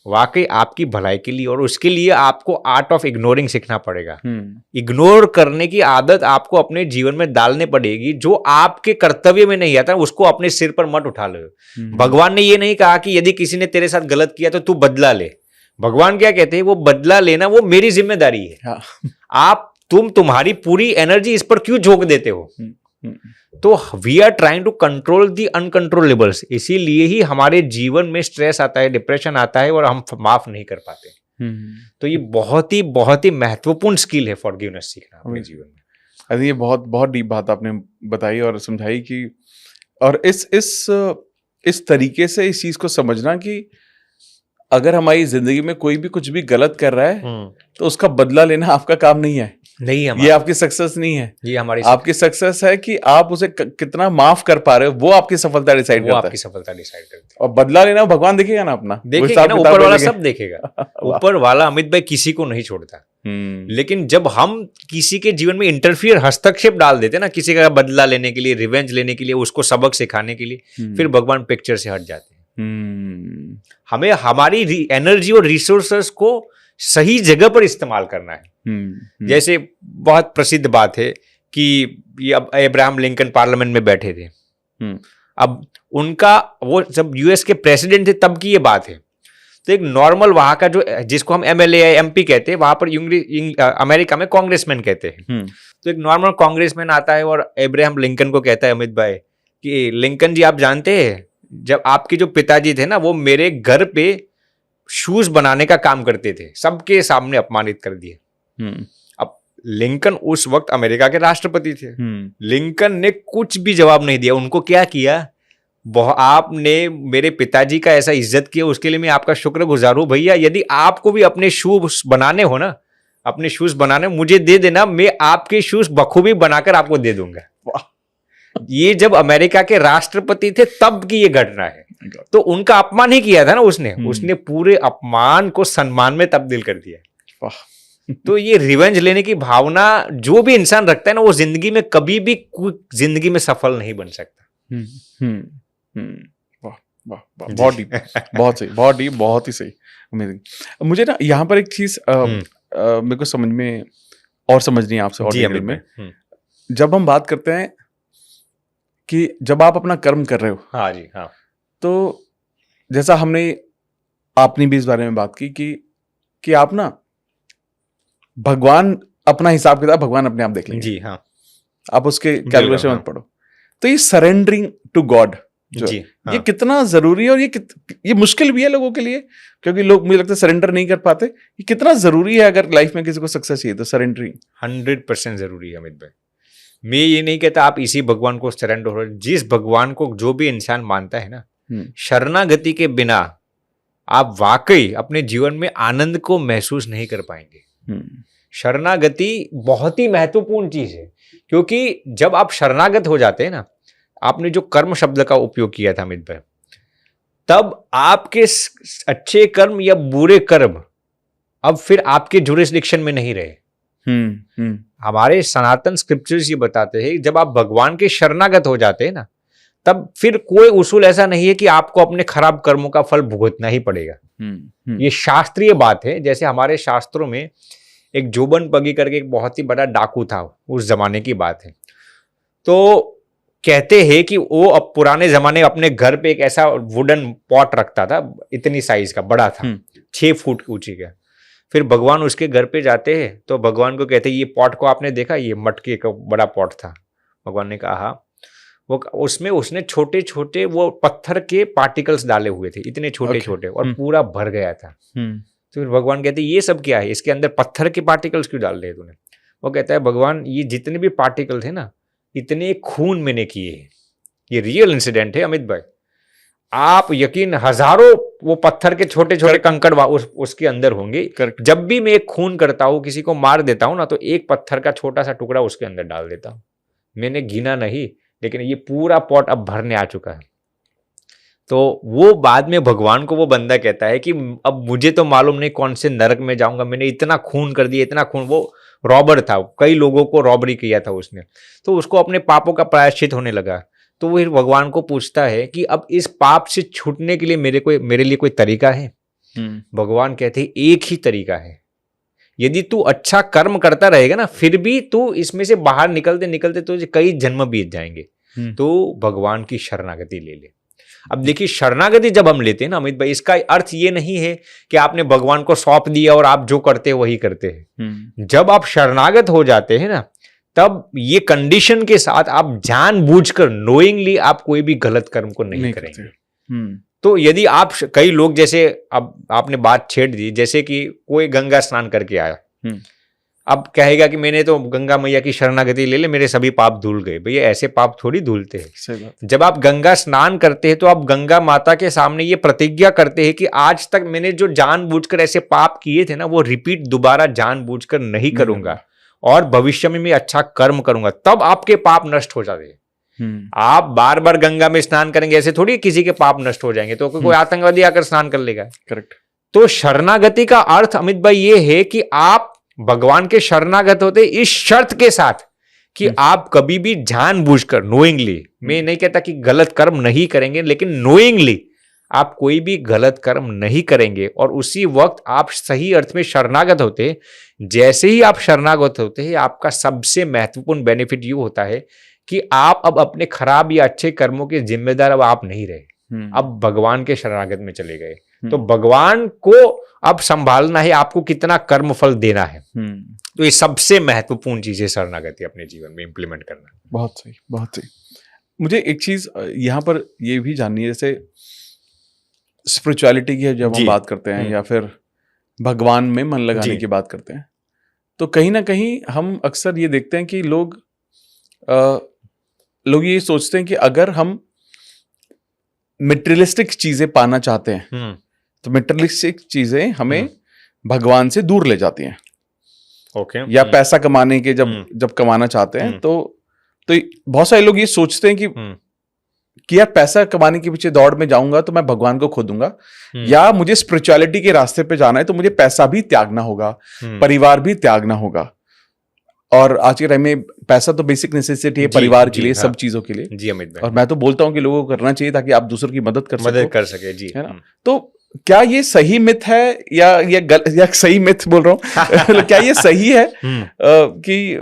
वाकई आपकी भलाई के लिए, और उसके लिए आपको आर्ट ऑफ इग्नोरिंग सीखना पड़ेगा। इग्नोर करने की आदत आपको अपने जीवन में डालने पड़ेगी। जो आपके कर्तव्य में नहीं आता उसको अपने सिर पर मत उठा लो। भगवान ने ये नहीं कहा कि यदि किसी ने तेरे साथ गलत किया तो तू बदला ले। भगवान क्या कहते हैं, वो बदला लेना वो मेरी जिम्मेदारी है। हाँ। तुम तुम्हारी पूरी एनर्जी इस पर क्यों झोंक देते हो? तो we are trying to control the uncontrollables, इसीलिए ही हमारे जीवन में स्ट्रेस आता है, डिप्रेशन आता है और हम माफ नहीं कर पाते। तो ये बहुत ही महत्वपूर्ण स्किल है फॉरगिवनेस सीखना अपने जीवन में। अरे ये बहुत बहुत डीप बात आपने बताई और समझाई कि, और इस तरीके से इस चीज को समझना कि अगर हमारी जिंदगी में कोई भी कुछ भी गलत कर रहा है तो उसका बदला लेना आपका काम नहीं है, ये आपकी सक्सेस नहीं है, ये हमारी आपकी सक्सेस है कि आप उसे कितना माफ कर पा रहे हो, वो आपकी सफलता डिसाइड करता है। आपकी सफलता डिसाइड करती है। और बदला लेना भगवान देखेगा ना, अपना देखेगा ना, ऊपर वाला सब देखेगा। ऊपर वाला अमित भाई किसी को नहीं छोड़ता। लेकिन जब हम किसी के जीवन में इंटरफियर, हस्तक्षेप डाल देते ना, किसी का बदला लेने के लिए, रिवेंज लेने के लिए, उसको सबक सिखाने के लिए, फिर भगवान पिक्चर से हट जाते हैं। हमें हमारी एनर्जी और रिसोर्सेस को सही जगह पर इस्तेमाल करना है। जैसे बहुत प्रसिद्ध बात है कि ये अब अब्राहम लिंकन पार्लियामेंट में बैठे थे, अब उनका, वो जब यूएस के प्रेसिडेंट थे तब की ये बात है। तो एक नॉर्मल वहां का जो, जिसको हम एमएलए या एमपी कहते हैं, वहां पर अमेरिका में कांग्रेसमैन कहते हैं। तो एक नॉर्मल कांग्रेसमैन आता है और अब्राहम लिंकन को कहता है, अमित भाई कि लिंकन जी आप जानते हैं जब आपके जो पिताजी थे ना, वो मेरे घर पे शूज बनाने का काम करते थे, सबके सामने अपमानित कर दिए। अब लिंकन उस वक्त अमेरिका के राष्ट्रपति थे। लिंकन ने कुछ भी जवाब नहीं दिया। उनको क्या किया, आपने मेरे पिताजी का ऐसा इज्जत किया, उसके लिए मैं आपका शुक्रगुजार हूं भैया। यदि आपको भी अपने शूज बनाने हो ना, अपने शूज बनाने मुझे दे देना, मैं आपके शूज बखूबी बनाकर आपको दे दूंगा। ये जब अमेरिका के राष्ट्रपति थे तब की ये घटना है। तो उनका अपमान ही किया था ना उसने पूरे अपमान को सम्मान में तब्दील कर दिया। तो ये रिवेंज लेने की भावना जो भी इंसान रखता है ना, वो जिंदगी में कभी भी जिंदगी में सफल नहीं बन सकता। वाह वाह वाह, बहुत डीप, बहुत सही, बहुत डीप, बहुत ही सही, अमेजिंग। मुझे ना यहाँ पर एक चीज मेरे को समझ में और समझनी है आपसे और डिटेल में। जब हम बात करते हैं कि जब आप अपना कर्म कर रहे हो, हाँ जी हाँ, तो जैसा आपने भी इस बारे में बात की कि आप ना, भगवान अपना हिसाब किताब भगवान अपने आप देख लेंगे जी हाँ, आप उसके कैलकुलेशन मत पढ़ो। तो ये सरेंडरिंग टू गॉड जी हाँ, ये कितना जरूरी है, और ये मुश्किल भी है लोगों के लिए, क्योंकि लोग, मुझे लगता है, सरेंडर नहीं कर पाते। ये कितना जरूरी है अगर लाइफ में किसी को सक्सेस चाहिए तो सरेंडरिंग 100% जरूरी है अमित भाई। मैं ये नहीं कहता आप इसी भगवान को सरेंडर हो, जिस भगवान को जो भी इंसान मानता है ना, शरणागति के बिना आप वाकई अपने जीवन में आनंद को महसूस नहीं कर पाएंगे। शरणागति बहुत ही महत्वपूर्ण चीज है, क्योंकि जब आप शरणागत हो जाते हैं ना, आपने जो कर्म शब्द का उपयोग किया था अमित भाई, तब आपके अच्छे कर्म या बुरे कर्म अब फिर आपके जुरिस्डिक्शन में नहीं रहे। हमारे सनातन स्क्रिप्चर्स ये बताते हैं, जब आप भगवान के शरणागत हो जाते हैं ना, तब फिर कोई उसूल ऐसा नहीं है कि आपको अपने खराब कर्मों का फल भुगतना ही पड़ेगा। ये शास्त्रीय बात है। जैसे हमारे शास्त्रों में एक जोबन पगी करके एक बहुत ही बड़ा डाकू था, उस जमाने की बात है। तो कहते हैं कि वो अब पुराने जमाने में अपने घर पे एक ऐसा वुडन पॉट रखता था, इतनी साइज का बड़ा था, 6 फुट ऊंची का। फिर भगवान उसके घर पे जाते हैं तो भगवान को कहते हैं, ये पॉट को आपने देखा, ये मटके का बड़ा पॉट था। भगवान ने कहा हाँ। वो उसमें उसने छोटे छोटे वो पत्थर के पार्टिकल्स डाले हुए थे, इतने छोटे छोटे, और पूरा भर गया था। तो फिर भगवान कहते हैं, ये सब क्या है, इसके अंदर पत्थर के पार्टिकल्स क्यों डाल रहे तूने? वो कहता है, भगवान ये जितने भी पार्टिकल थे ना, इतने खून मैंने किए हैं। ये रियल इंसिडेंट है अमित भाई। आप यकीन, हजारों वो पत्थर के छोटे छोटे कंकड़ उसके अंदर होंगे। जब भी मैं एक खून करता हूं, किसी को मार देता हूं ना, तो एक पत्थर का छोटा सा टुकड़ा उसके अंदर डाल देता हूं। मैंने गिना नहीं, लेकिन ये पूरा पॉट अब भरने आ चुका है। तो वो बाद में भगवान को वो बंदा कहता है कि अब मुझे तो मालूम नहीं कौन से नरक में जाऊंगा, मैंने इतना खून कर दिया, इतना खून। वो रॉबर था, कई लोगों को रॉबरी किया था उसने, तो उसको अपने पापों का प्रायश्चित होने लगा। तो वो भगवान को पूछता है कि अब इस पाप से छूटने के लिए मेरे लिए कोई तरीका है? भगवान कहते हैं, एक ही तरीका है। यदि तू अच्छा कर्म करता रहेगा ना, फिर भी तू इसमें से बाहर निकलते निकलते तुझे कई जन्म बीत जाएंगे। तो भगवान की शरणागति ले ले। अब देखिए शरणागति जब हम लेते हैं ना अमित भाई, इसका अर्थ ये नहीं है कि आपने भगवान को सौंप दिया और आप जो करते हैं वही करते हैं। जब आप शरणागत हो जाते हैं ना, तब ये कंडीशन के साथ आप जानबूझकर नोइंगली आप कोई भी गलत कर्म को नहीं करेंगे। तो यदि आप, कई लोग जैसे, अब आपने बात छेड़ दी, जैसे कि कोई गंगा स्नान करके आया, अब कहेगा कि मैंने तो गंगा मैया की शरणागति ले ले, मेरे सभी पाप धुल गए। भैया ऐसे पाप थोड़ी धुलते हैं। जब आप गंगा स्नान करते हैं तो आप गंगा माता के सामने ये प्रतिज्ञा करते हैं कि आज तक मैंने जो जानबूझकर ऐसे पाप किए थे ना, वो रिपीट दोबारा जानबूझकर नहीं करूंगा और भविष्य में मैं अच्छा कर्म करूंगा। तब आपके पाप नष्ट हो जाते हैं। आप बार बार गंगा में स्नान करेंगे ऐसे थोड़ी किसी के पाप नष्ट हो जाएंगे। तो कोई आतंकवादी आकर स्नान कर लेगा? करेक्ट। तो शरणागति का अर्थ अमित भाई ये है कि आप भगवान के शरणागत होते इस शर्त के साथ कि आप कभी भी जानबूझकर, नोइंगली, मैं नहीं कहता कि गलत कर्म नहीं करेंगे, लेकिन नोइंगली आप कोई भी गलत कर्म नहीं करेंगे। और उसी वक्त आप सही अर्थ में शरणागत होते। जैसे ही आप शरणागत होते हैं, आपका सबसे महत्वपूर्ण बेनिफिट ये होता है कि आप अब अपने खराब या अच्छे कर्मों के जिम्मेदार अब आप नहीं रहे, अब भगवान के शरणागत में चले गए। तो भगवान को अब संभालना है, आपको कितना कर्म फल देना है। तो ये सबसे महत्वपूर्ण चीज है शरणागति अपने जीवन में इंप्लीमेंट करना। बहुत सही, बहुत सही। मुझे एक चीज यहाँ पर ये भी जाननी है, जैसे स्पिरिचुअलिटी की जब हम बात करते हैं या फिर भगवान में मन लगाने की बात करते हैं, तो कहीं ना कहीं हम अक्सर ये देखते हैं कि लोग ये सोचते हैं कि अगर हम मटेरियलिस्टिक चीजें पाना चाहते हैं तो मटेरियलिस्टिक चीजें हमें भगवान से दूर ले जाती हैं। ओके। या पैसा कमाने के जब कमाना चाहते हैं तो बहुत सारे लोग ये सोचते हैं कि यार पैसा कमाने के पीछे दौड़ में जाऊंगा तो मैं भगवान को खो दूंगा, या मुझे स्पिरिचुअलिटी के रास्ते पे जाना है तो मुझे पैसा भी त्यागना होगा, परिवार भी त्यागना होगा। और आज के टाइम में पैसा तो बेसिक नेसेसिटी है परिवार के लिए, सब चीजों के लिए। जी अमित भाई। और मैं तो बोलता हूं कि लोगों को करना चाहिए ताकि आप दूसरों की मदद कर सके। जी, है ना। तो क्या ये सही मिथ है या सही मिथ बोल रहा हूँ क्या ये सही है कि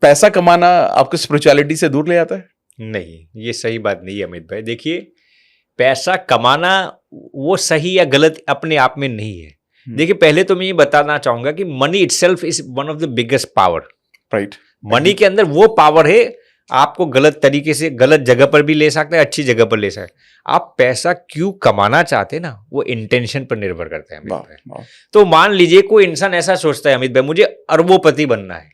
पैसा कमाना आपको स्पिरिचुअलिटी से दूर ले जाता है? नहीं, ये सही बात नहीं है अमित भाई। देखिए, पैसा कमाना वो सही या गलत अपने आप में नहीं है। देखिए, पहले तो मैं ये बताना चाहूंगा कि money itself is one of the biggest power. Right. Money के अंदर वो पावर है, आपको गलत तरीके से गलत जगह पर भी ले सकते हैं, अच्छी जगह पर ले सकते हैं। आप पैसा क्यों कमाना चाहते हैं ना, वो इंटेंशन पर निर्भर करता है अमित भाई। तो मान लीजिए कोई इंसान ऐसा सोचता है अमित भाई मुझे अरबोपति बनना है,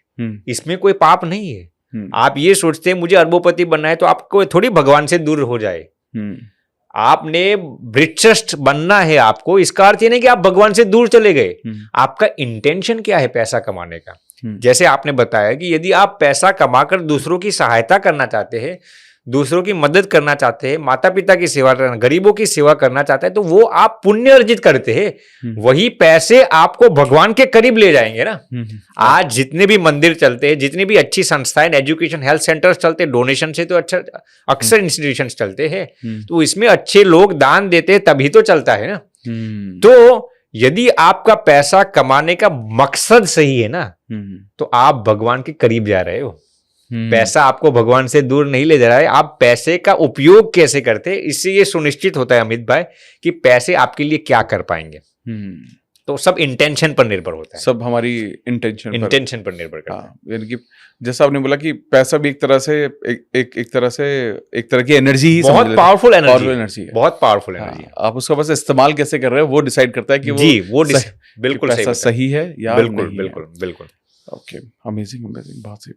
इसमें कोई पाप नहीं है। आप ये सोचते हैं मुझे अरबोपति बनना है तो आपको थोड़ी भगवान से दूर हो जाए। आपने रिचेस्ट बनना है आपको, इसका अर्थ ये नहीं कि आप भगवान से दूर चले गए। आपका इंटेंशन क्या है पैसा कमाने का? जैसे आपने बताया कि यदि आप पैसा कमाकर दूसरों की सहायता करना चाहते हैं, दूसरों की मदद करना चाहते हैं, माता पिता की सेवा करना, गरीबों की सेवा करना चाहते हैं, तो वो आप पुण्य अर्जित करते हैं। वही पैसे आपको भगवान के करीब ले जाएंगे ना। आज जितने भी मंदिर चलते हैं, जितनी भी अच्छी संस्थाएं, एजुकेशन, हेल्थ सेंटर्स चलते हैं, डोनेशन से तो अच्छा अक्सर इंस्टीट्यूशन चलते हैं, तो इसमें अच्छे लोग दान देते हैं तभी तो चलता है ना। तो यदि आपका पैसा कमाने का मकसद सही है ना, तो आप भगवान के करीब जा रहे हो। पैसा आपको भगवान से दूर नहीं ले जा रहा है। आप पैसे का उपयोग कैसे करते हैं, इससे ये सुनिश्चित होता है अमित भाई कि पैसे आपके लिए क्या कर पाएंगे। तो सब इंटेंशन पर निर्भर होता है, सब हमारी इंटेंशन पर निर्भर करता है। यानी कि जैसा आपने बोला कि पैसा भी एक तरह की एनर्जी ही, बहुत पावरफुल एनर्जी है, बहुत पावरफुल एनर्जी। आप उसका बस इस्तेमाल कैसे कर रहे हो वो डिसाइड करता है कि बिल्कुल पैसा सही है या बिल्कुल। ओके, अमेजिंग, बहुत सही।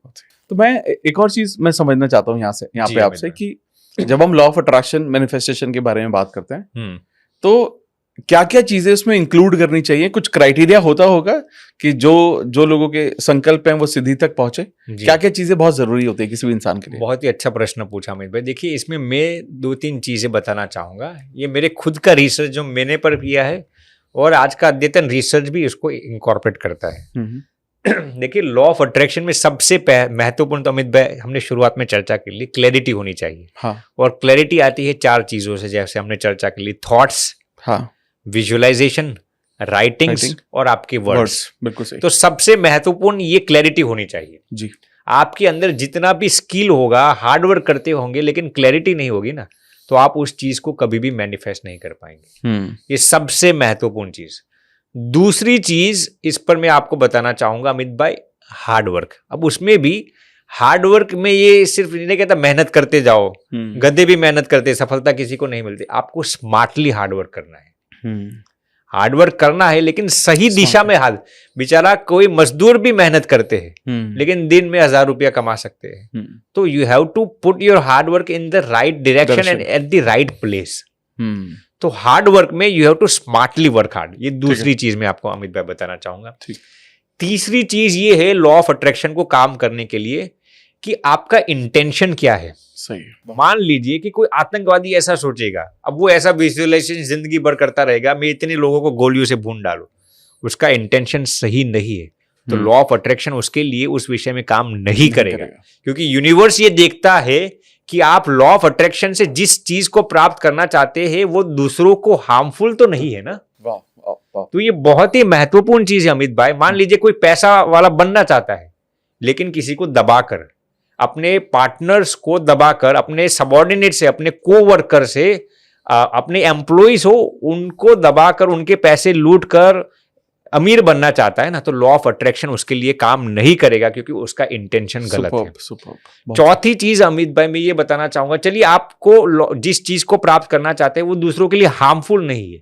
तो मैं एक और चीज मैं समझना चाहता हूँ यहाँ पे आपसे कि जब हम लॉ ऑफ अट्रैक्शन, मैनिफेस्टेशन के बारे में बात करते हैं तो क्या क्या चीजें उसमें इंक्लूड करनी चाहिए? कुछ क्राइटेरिया होता होगा कि जो लोगों के संकल्प हैं वो सिद्धि तक पहुंचे? क्या क्या चीजें बहुत जरूरी होती है किसी भी इंसान के लिए? बहुत ही अच्छा प्रश्न पूछा अमित भाई। देखिए, इसमें मैं 2-3 चीजें बताना चाहूंगा। ये मेरे खुद का रिसर्च जो मैंने पर किया है और आज का अद्यतन रिसर्च भी इसको इंकॉर्पोरेट करता है। देखिए, लॉ ऑफ अट्रैक्शन में सबसे महत्वपूर्ण तो अमित भाई हमने शुरुआत में चर्चा कर ली, क्लैरिटी होनी चाहिए। हाँ। और क्लैरिटी आती है 4 चीजों से, जैसे हमने चर्चा कर ली, थॉट्स, हाँ, विजुअलाइजेशन, राइटिंग्स और आपके वर्ड्स। बिल्कुल सही। तो सबसे महत्वपूर्ण ये क्लैरिटी होनी चाहिए जी। आपके अंदर जितना भी स्किल होगा, हार्डवर्क करते होंगे, लेकिन क्लैरिटी नहीं होगी ना, तो आप उस चीज को कभी भी मैनिफेस्ट नहीं कर पाएंगे। ये सबसे महत्वपूर्ण चीज। दूसरी चीज इस पर मैं आपको बताना चाहूंगा अमित भाई, हार्डवर्क। अब उसमें भी हार्डवर्क में ये सिर्फ नहीं कहता मेहनत करते जाओ, गधे भी मेहनत करते, सफलता किसी को नहीं मिलती। आपको स्मार्टली हार्डवर्क करना है। हार्डवर्क करना है लेकिन सही दिशा में। हाल बेचारा कोई मजदूर भी मेहनत करते हैं लेकिन दिन में 1000 रुपया कमा सकते हैं। तो you have to put your hard work in the right direction and at the right place. तो हार्डवर्क में you have to smartly work hard. ये दूसरी चीज मैं आपको अमित भाई बताना चाहूंगा। तीसरी चीज ये है लॉ ऑफ अट्रैक्शन को काम करने के लिए कि आपका इंटेंशन क्या है। सही। मान लीजिए कि कोई आतंकवादी ऐसा सोचेगा, अब वो ऐसा विजुअलाइजेशन जिंदगी भर करता रहेगा, मैं इतने लोगों को गोलियों से भून डालूं, उसका इंटेंशन सही नहीं है, तो लॉ ऑफ अट्रैक्शन उसके लिए उस विषय में काम नहीं करेगा। क्योंकि यूनिवर्स ये देखता है कि आप लॉ ऑफ अट्रैक्शन से जिस चीज को प्राप्त करना चाहते हैं वो दूसरों को हार्मफुल तो नहीं है ना। तो ये बहुत ही महत्वपूर्ण चीज है अमित भाई। मान लीजिए कोई पैसा वाला बनना चाहता है लेकिन किसी को दबाकर, अपने पार्टनर्स को दबाकर, अपने सबऑर्डिनेट से, अपने कोवर्कर से, अपने एम्प्लॉइज हो उनको दबाकर, उनके पैसे लूट कर अमीर बनना चाहता है ना, तो लॉ ऑफ अट्रैक्शन उसके लिए काम नहीं करेगा क्योंकि उसका इंटेंशन गलत है। चौथी चीज अमित भाई मैं ये बताना चाहूंगा, चलिए आपको जिस चीज को प्राप्त करना चाहते हैं वो दूसरों के लिए हार्मफुल नहीं है,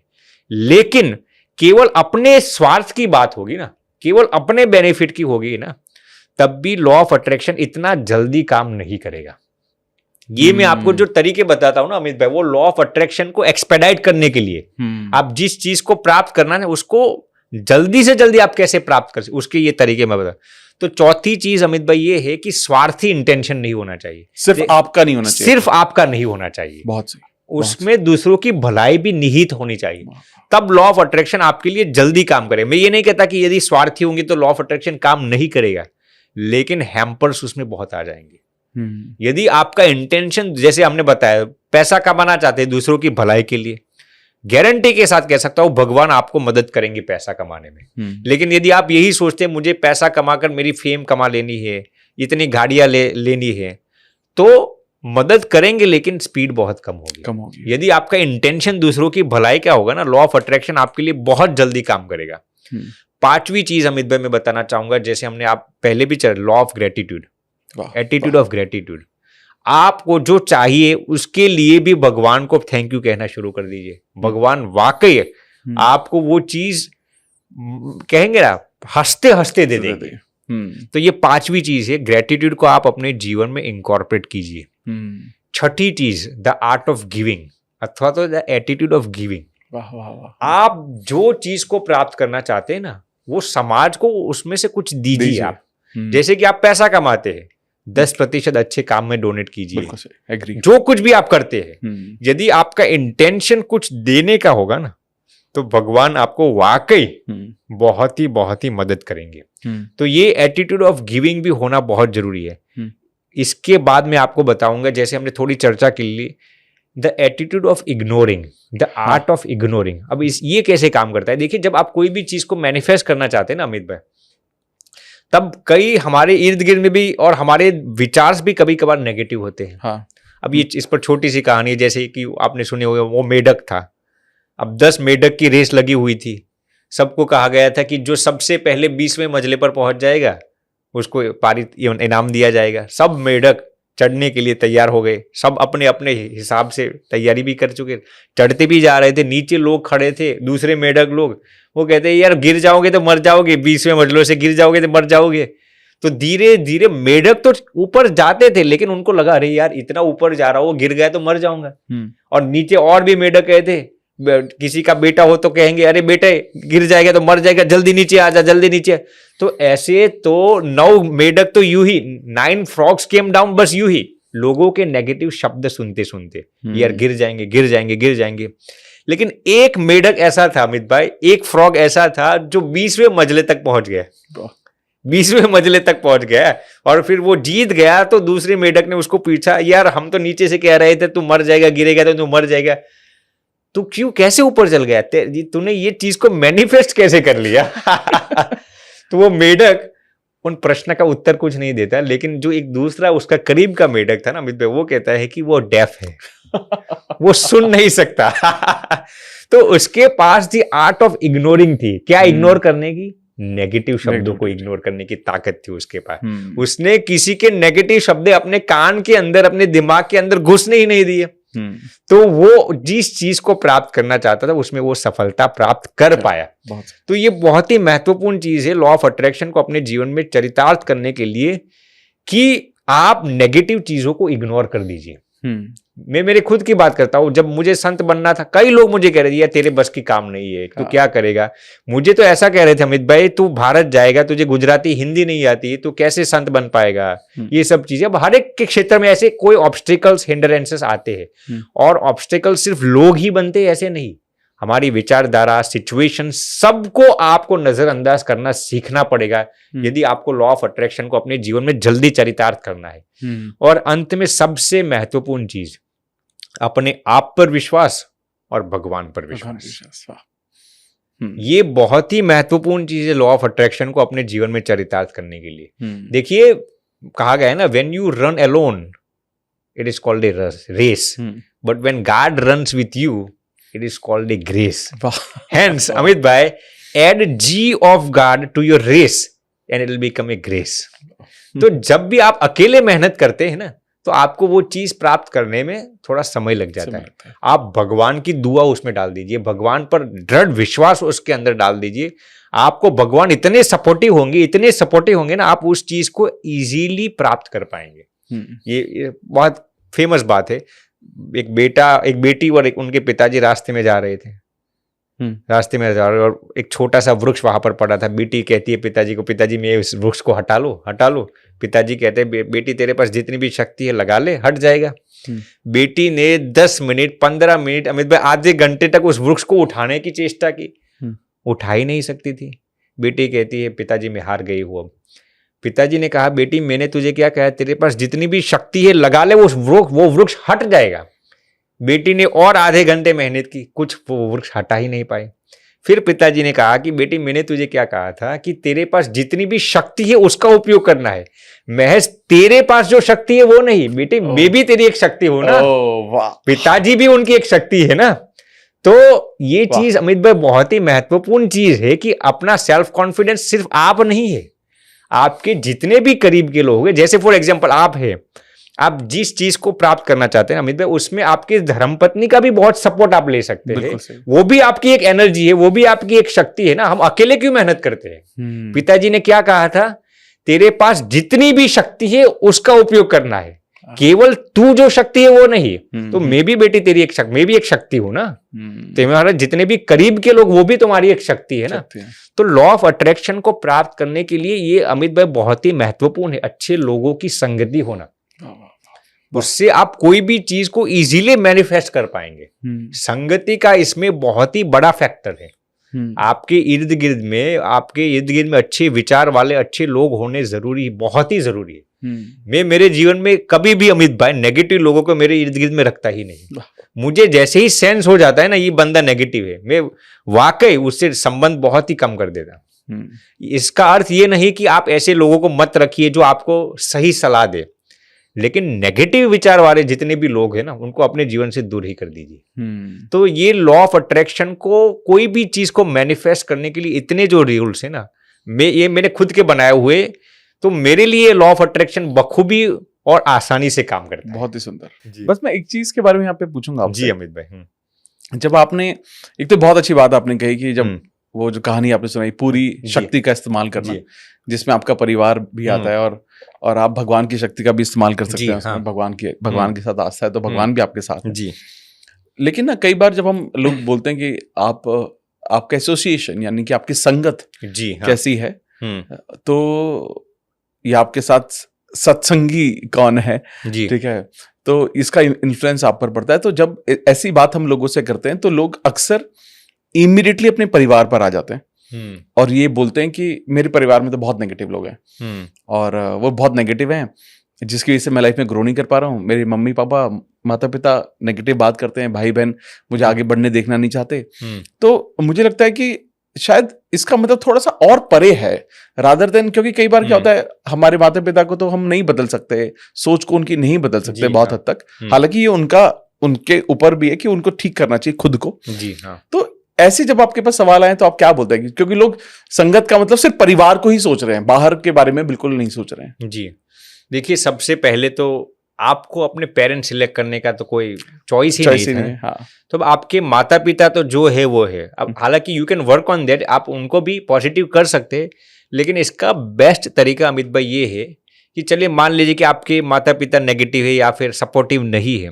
लेकिन केवल अपने स्वार्थ की बात होगी ना, केवल अपने बेनिफिट की होगी ना, तब भी लॉ ऑफ अट्रैक्शन इतना जल्दी काम नहीं करेगा। ये मैं आपको जो तरीके बताता हूं ना अमित भाई, वो लॉ ऑफ अट्रैक्शन को एक्सपेडाइट करने के लिए, आप जिस चीज को प्राप्त करना है उसको जल्दी से जल्दी आप कैसे प्राप्त कर सकते, उसके ये तरीके मैं बता। तो चौथी चीज अमित भाई ये है कि स्वार्थी इंटेंशन नहीं होना चाहिए। सिर्फ आपका नहीं होना चाहिए। सिर्फ आपका नहीं होना चाहिए। बहुत सही। उसमें दूसरों की भलाई भी निहित होनी चाहिए, तब लॉ ऑफ अट्रैक्शन आपके लिए जल्दी काम करे। मैं ये नहीं कहता कि यदि स्वार्थी होंगे तो लॉ ऑफ अट्रैक्शन काम नहीं करेगा, लेकिन हैम्पर्स उसमें बहुत आ जाएंगे। यदि आपका इंटेंशन, जैसे हमने बताया, पैसा कमाना चाहते हैं दूसरों की भलाई के लिए, गारंटी के साथ कह सकता हूं भगवान आपको मदद करेंगे पैसा कमाने में। लेकिन यदि आप यही सोचते हैं मुझे पैसा कमाकर मेरी फेम कमा लेनी है, इतनी गाड़ियां लेनी है, तो मदद करेंगे लेकिन स्पीड बहुत कम होगी। यदि आपका इंटेंशन दूसरों की भलाई का होगा ना, लॉ ऑफ अट्रैक्शन आपके लिए बहुत जल्दी काम करेगा। पांचवी चीज अमित भाई मैं बताना चाहूंगा, जैसे हमने आप पहले भी चल, law of gratitude, attitude of gratitude. आपको जो चाहिए उसके लिए भी भगवान को थैंक यू कहना शुरू कर दीजिए। भगवान वाकई आपको वो चीज कहेंगे ना, हंसते हंसते दे देंगे। तो ये पांचवी चीज है, ग्रेटिट्यूड को आप अपने जीवन में इंकॉर्पोरेट कीजिए। छठी चीज, द आर्ट ऑफ गिविंग अथवा तो द एटीट्यूड ऑफ गिविंग। आप जो चीज को प्राप्त करना चाहते हैं ना, वो समाज को उसमें से कुछ दीजिए आप। जैसे कि आप पैसा कमाते हैं, 10% अच्छे काम में डोनेट कीजिए। जो कुछ भी आप करते हैं, यदि आपका इंटेंशन कुछ देने का होगा ना, तो भगवान आपको वाकई बहुत ही मदद करेंगे। तो ये एटीट्यूड ऑफ गिविंग भी होना बहुत जरूरी है। इसके बाद मैं आपको बताऊंगा, जैसे हमने थोड़ी चर्चा की ली, the attitude of ignoring, the art of ignoring. अब ये कैसे काम करता है? देखिए, जब आप कोई भी चीज को मैनिफेस्ट करना चाहते हैं ना अमित भाई, तब कई हमारे इर्द गिर्द में भी और हमारे विचार भी कभी कभार नेगेटिव होते हैं। हाँ। अब ये इस पर छोटी सी कहानी है, जैसे कि आपने सुनी होगी, वो मेढक था। अब 10 मेढक की रेस लगी हुई थी। सबको कहा गया था कि जो सबसे पहले 20वें मंजिले पर पहुंच जाएगा उसको पारित इनाम दिया जाएगा। सब मेढक चढ़ने के लिए तैयार हो गए, सब अपने अपने हिसाब से तैयारी भी कर चुके, चढ़ते भी जा रहे थे। नीचे लोग खड़े थे, दूसरे मेढक लोग, वो कहते हैं यार गिर जाओगे तो मर जाओगे, 20वें मंजिलों से गिर जाओगे तो मर जाओगे। तो धीरे धीरे मेढक तो ऊपर जाते थे, लेकिन उनको लगा अरे यार इतना ऊपर जा रहा हूँ, गिर गया तो मर जाऊंगा। और नीचे और भी मेढक गए थे, किसी का बेटा हो तो कहेंगे अरे बेटे गिर जाएगा तो मर जाएगा, जल्दी नीचे आ जा, जल्दी नीचे। तो ऐसे तो 9 मेढक तो यूं ही, 9 फ्रॉग्स केम डाउन, बस यूं ही लोगों के नेगेटिव शब्द सुनते सुनते यार गिर जाएंगे गिर जाएंगे गिर जाएंगे। लेकिन एक मेढक ऐसा था अमित भाई, एक फ्रॉग ऐसा था जो 20वें मंजिले तक पहुंच गया। 20वें मंजिले तक पहुंच गया और फिर वो जीत गया। तो दूसरे मेढक ने उसको पूछा, यार हम तो नीचे से कह रहे थे तू मर जाएगा, गिरेगा तो तू मर जाएगा, तू क्यों कैसे ऊपर चल गया? तूने ये चीज को मैनिफेस्ट कैसे कर लिया? तो वो मेढक उन प्रश्न का उत्तर कुछ नहीं देता, लेकिन जो एक दूसरा उसका करीब का मेढक था ना अमित भाई, वो कहता है कि वो डेफ है, वो सुन नहीं सकता। तो उसके पास दी आर्ट ऑफ इग्नोरिंग थी। क्या इग्नोर करने की? नेगेटिव शब्दों को इग्नोर करने की ताकत थी उसके पास। उसने किसी के नेगेटिव शब्द अपने कान के अंदर, अपने दिमाग के अंदर घुसने ही नहीं दिए। तो वो जिस चीज को प्राप्त करना चाहता था उसमें वो सफलता प्राप्त कर पाया। तो ये बहुत ही महत्वपूर्ण चीज है लॉ ऑफ अट्रैक्शन को अपने जीवन में चरितार्थ करने के लिए, कि आप नेगेटिव चीजों को इग्नोर कर दीजिए। मैं मेरे खुद की बात करता हूं, जब मुझे संत बनना था, कई लोग मुझे कह रहे थे यार तेरे बस की काम नहीं है, तू क्या करेगा। मुझे तो ऐसा कह रहे थे, अमित भाई तू भारत जाएगा, तुझे गुजराती हिंदी नहीं आती, तू कैसे संत बन पाएगा, ये सब चीजें। अब हर एक के क्षेत्र में ऐसे कोई ऑब्स्टिकल्स, हिंडरेंसेस आते हैं, और ऑब्स्टिकल्स सिर्फ लोग ही बनते ऐसे नहीं, हमारी विचारधारा, सिचुएशन, सबको आपको नजरअंदाज करना सीखना पड़ेगा यदि आपको लॉ ऑफ अट्रैक्शन को अपने जीवन में जल्दी चरितार्थ करना है। और अंत में सबसे महत्वपूर्ण चीज, अपने आप पर विश्वास और भगवान पर विश्वास। ये बहुत ही महत्वपूर्ण चीज है लॉ ऑफ अट्रैक्शन को अपने जीवन में चरितार्थ करने के लिए। देखिए कहा गया है ना, when you run alone it is called a race, but when God runs with you it is called a grace. Hence, Amit bhai, add G of God to your race and it will become a grace. तो जब भी आप अकेले मेहनत करते हैं ना, तो आपको वो चीज प्राप्त करने में थोड़ा समय लग जाता है। आप भगवान की दुआ उसमें डाल दीजिए, भगवान पर दृढ़ विश्वास उसके अंदर डाल दीजिए, आपको भगवान इतने सपोर्टिव होंगे ना, आप उस चीज को इजीली प्राप्त कर पाएंगे। ये बहुत फेमस बात है। एक बेटी और उनके पिताजी रास्ते में जा रहे थे, और एक छोटा सा वृक्ष वहां पर पड़ा था। बेटी कहती है पिताजी को, पिताजी मैं इस वृक्ष को हटा लो। पिताजी कहते हैं बेटी तेरे पास जितनी भी शक्ति है लगा ले, हट जाएगा। बेटी ने 10 मिनट 15 मिनट अमित भाई आधे घंटे तक उस वृक्ष को उठाने की चेष्टा की, उठा ही नहीं सकती थी। बेटी कहती है पिताजी मैं हार गई हूं। अब पिताजी ने कहा बेटी मैंने तुझे क्या कहा, तेरे पास जितनी भी शक्ति है लगा ले, वो वृक्ष हट जाएगा। बेटी ने और आधे घंटे मेहनत की, कुछ वो वृक्ष हटा ही नहीं पाए। फिर पिताजी ने कहा कि बेटी मैंने तुझे क्या कहा था कि तेरे पास जितनी भी शक्ति है उसका उपयोग करना है, महज तेरे पास जो शक्ति है वो नहीं। बेटी मैं भी तेरी एक शक्ति हूं ना, पिताजी भी उनकी एक शक्ति है ना। तो ये चीज अमित भाई बहुत ही महत्वपूर्ण चीज है कि अपना सेल्फ कॉन्फिडेंस सिर्फ आप नहीं है, आपके जितने भी करीब के लोग हैं, जैसे फॉर एग्जांपल आप हैं, आप जिस चीज को प्राप्त करना चाहते हैं अमित भाई, उसमें आपके धर्मपत्नी का भी बहुत सपोर्ट आप ले सकते हैं। वो भी आपकी एक एनर्जी है, वो भी आपकी एक शक्ति है ना। हम अकेले क्यों मेहनत करते हैं? पिताजी ने क्या कहा था, तेरे पास जितनी भी शक्ति है उसका उपयोग करना है, केवल तू जो शक्ति है वो नहीं। तो मैं भी बेटी तेरी एक शक्ति, मैं भी एक शक्ति हूं ना। तुम्हारे जितने भी करीब के लोग वो भी तुम्हारी एक शक्ति है ना। तो लॉ ऑफ अट्रैक्शन को प्राप्त करने के लिए ये अमित भाई बहुत ही महत्वपूर्ण है, अच्छे लोगों की संगति होना। उससे आप कोई भी चीज को इजीली मैनिफेस्ट कर पाएंगे। संगति का इसमें बहुत ही बड़ा फैक्टर है। आपके इर्द गिर्द में अच्छे विचार वाले अच्छे लोग होने जरूरी, बहुत ही जरूरी है। मैं मेरे जीवन में कभी भी अमित भाई नेगेटिव लोगों को मेरे इर्द गिर्द में रखता ही नहीं। मुझे जैसे ही सेंस हो जाता है ना ये बंदा नेगेटिव है, मैं वाकई उससे संबंध बहुत ही कम कर देता। इसका अर्थ ये नहीं कि आप ऐसे लोगों को मत रखिए जो आपको सही सलाह दे, लेकिन नेगेटिव विचार वाले जितने भी लोग हैं ना उनको अपने जीवन से दूर ही कर दीजिए। तो ये लॉ ऑफ अट्रैक्शन को, कोई भी चीज को मैनिफेस्ट करने के लिए इतने जो रूल्स है ना, मैंने खुद के बनाए हुए, तो मेरे लिए लॉ ऑफ अट्रैक्शन बखूबी और आसानी से काम करता है। बहुत ही सुंदर। बस मैं एक चीज के बारे में यहाँ पे पूछूंगा आपसे। जी अमित भाई, जब आपने, एक तो बहुत अच्छी बात आपने कही कि जब वो जो कहानी आपने सुनाई पूरी शक्ति का इस्तेमाल करना, जिसमें आपका परिवार भी आता है और आप भगवान की शक्ति का भी इस्तेमाल कर सकते हैं उसमें। भगवान के साथ आस्था है तो भगवान भी आपके साथ है जी। लेकिन ना कई बार जब हम लोग बोलते हैं कि आपका एसोसिएशन यानी कि आपकी संगत कैसी है, तो ये आपके साथ सत्संगी कौन है, ठीक है, तो इसका इन्फ्लुएंस आप पर पड़ता है। तो जब ऐसी बात हम लोगों से करते हैं तो लोग अक्सर इमीडिएटली अपने परिवार पर आ जाते हैं और ये बोलते हैं कि मेरे परिवार में तो बहुत नेगेटिव लोग हैं और वो बहुत नेगेटिव हैं जिसकी वजह से मैं लाइफ में ग्रो नहीं कर पा रहा हूँ। मेरे मम्मी पापा माता पिता नेगेटिव बात करते हैं, भाई बहन मुझे आगे बढ़ने देखना नहीं चाहते। तो मुझे लगता है कि शायद इसका मतलब थोड़ा सा और परे है रादर देन, क्योंकि कई बार क्या होता है हमारे माता पिता को तो हम नहीं बदल सकते, सोच को उनकी नहीं बदल सकते बहुत हद तक, हालांकि ये उनके ऊपर भी है कि उनको ठीक करना चाहिए खुद को। जी हाँ। तो ऐसे जब आपके पास सवाल आए तो आप क्या बोलते हैं? क्योंकि लोग संगत का मतलब सिर्फ परिवार को ही सोच रहे हैं, बाहर के बारे में बिल्कुल नहीं सोच रहे हैं। जी देखिए, सबसे पहले तो आपको अपने पेरेंट्स सिलेक्ट करने का तो कोई चॉइस ही नहीं है। हाँ। तो अब आपके माता पिता तो जो है वो है। अब हालांकि you can work on that, आप उनको भी पॉजिटिव कर सकते हैं, लेकिन इसका बेस्ट तरीका अमित भाई ये है कि चलिए मान लीजिए कि आपके माता पिता नेगेटिव है या फिर सपोर्टिव नहीं है,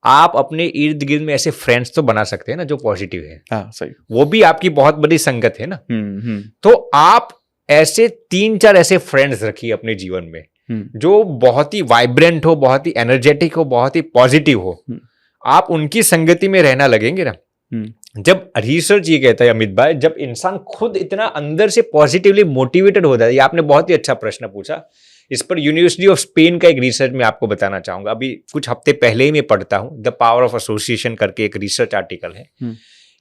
आप अपने इर्द गिर्द में ऐसे फ्रेंड्स तो बना सकते हैं ना जो पॉजिटिव है। हाँ, सही। वो भी आपकी बहुत बड़ी संगत है ना। तो आप ऐसे 3-4 ऐसे फ्रेंड्स रखिए अपने जीवन में जो बहुत ही वाइब्रेंट हो, बहुत ही एनर्जेटिक हो, बहुत ही पॉजिटिव हो। आप उनकी संगति में रहना लगेंगे ना। जब रिसर्च ये कहता है अमित भाई, जब इंसान खुद इतना अंदर से पॉजिटिवली मोटिवेटेड होता है, ये आपने बहुत ही अच्छा प्रश्न पूछा। इस पर यूनिवर्सिटी ऑफ स्पेन का एक रिसर्च मैं आपको बताना चाहूंगा। अभी कुछ हफ्ते पहले ही मैं पढ़ता हूं, द पावर ऑफ एसोसिएशन करके एक रिसर्च आर्टिकल है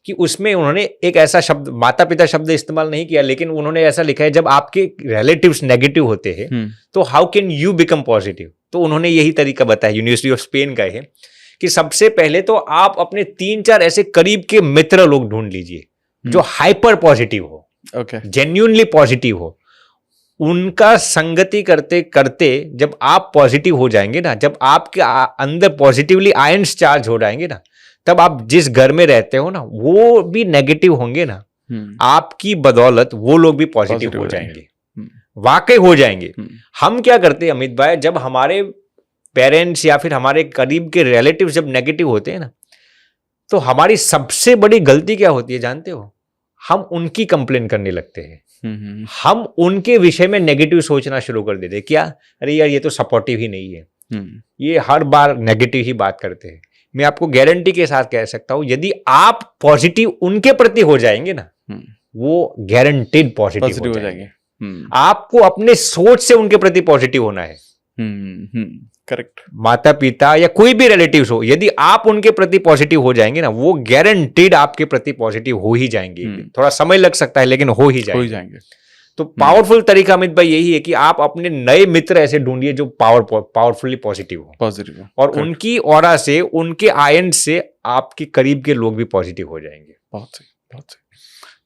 कि उसमें उन्होंने एक ऐसा शब्द, माता पिता शब्द इस्तेमाल नहीं किया, लेकिन उन्होंने ऐसा लिखा है जब आपके रिलेटिव्स नेगेटिव होते हैं तो how can you become positive. तो उन्होंने यही तरीका बताया, यूनिवर्सिटी ऑफ स्पेन का है, कि सबसे पहले तो आप अपने 3-4 ऐसे करीब के मित्र लोग ढूंढ लीजिए जो हाइपर पॉजिटिव हो, जेन्युइनली पॉजिटिव हो। उनका संगति करते करते जब आप पॉजिटिव हो जाएंगे ना, जब आपके अंदर पॉजिटिवली आयन्स चार्ज हो जाएंगे ना, तब आप जिस घर में रहते हो ना वो भी नेगेटिव होंगे ना, आपकी बदौलत वो लोग भी पॉजिटिव हो जाएंगे, वाकई हो जाएंगे। हम क्या करते हैं अमित भाई, जब हमारे पेरेंट्स या फिर हमारे करीब के रिलेटिव जब नेगेटिव होते हैं ना, तो हमारी सबसे बड़ी गलती क्या होती है जानते हो? हम उनकी कंप्लेन करने लगते हैं। हम उनके विषय में नेगेटिव सोचना शुरू कर देते हैं। क्या, अरे यार ये तो सपोर्टिव ही नहीं है, ये हर बार नेगेटिव ही बात करते हैं। मैं आपको गारंटी के साथ कह सकता हूं, यदि आप पॉजिटिव उनके प्रति हो जाएंगे ना, वो गारंटीड पॉजिटिव हो जाएंगे। आपको अपने सोच से उनके प्रति पॉजिटिव होना है। करेक्ट। माता पिता या कोई भी रिलेटिव्स हो, यदि आप उनके प्रति पॉजिटिव हो जाएंगे ना, वो गारंटीड आपके प्रति पॉजिटिव हो ही जाएंगे। थोड़ा समय लग सकता है लेकिन हो ही जाएंगे। तो पावरफुल तरीका अमित भाई यही है कि आप अपने नए मित्र ऐसे ढूंढिए जो पावरफुली पॉजिटिव हो, और उनकी ऑरा से, उनके आयन से आपके करीब के लोग भी पॉजिटिव हो जाएंगे। बहुत सही, बहुत सही।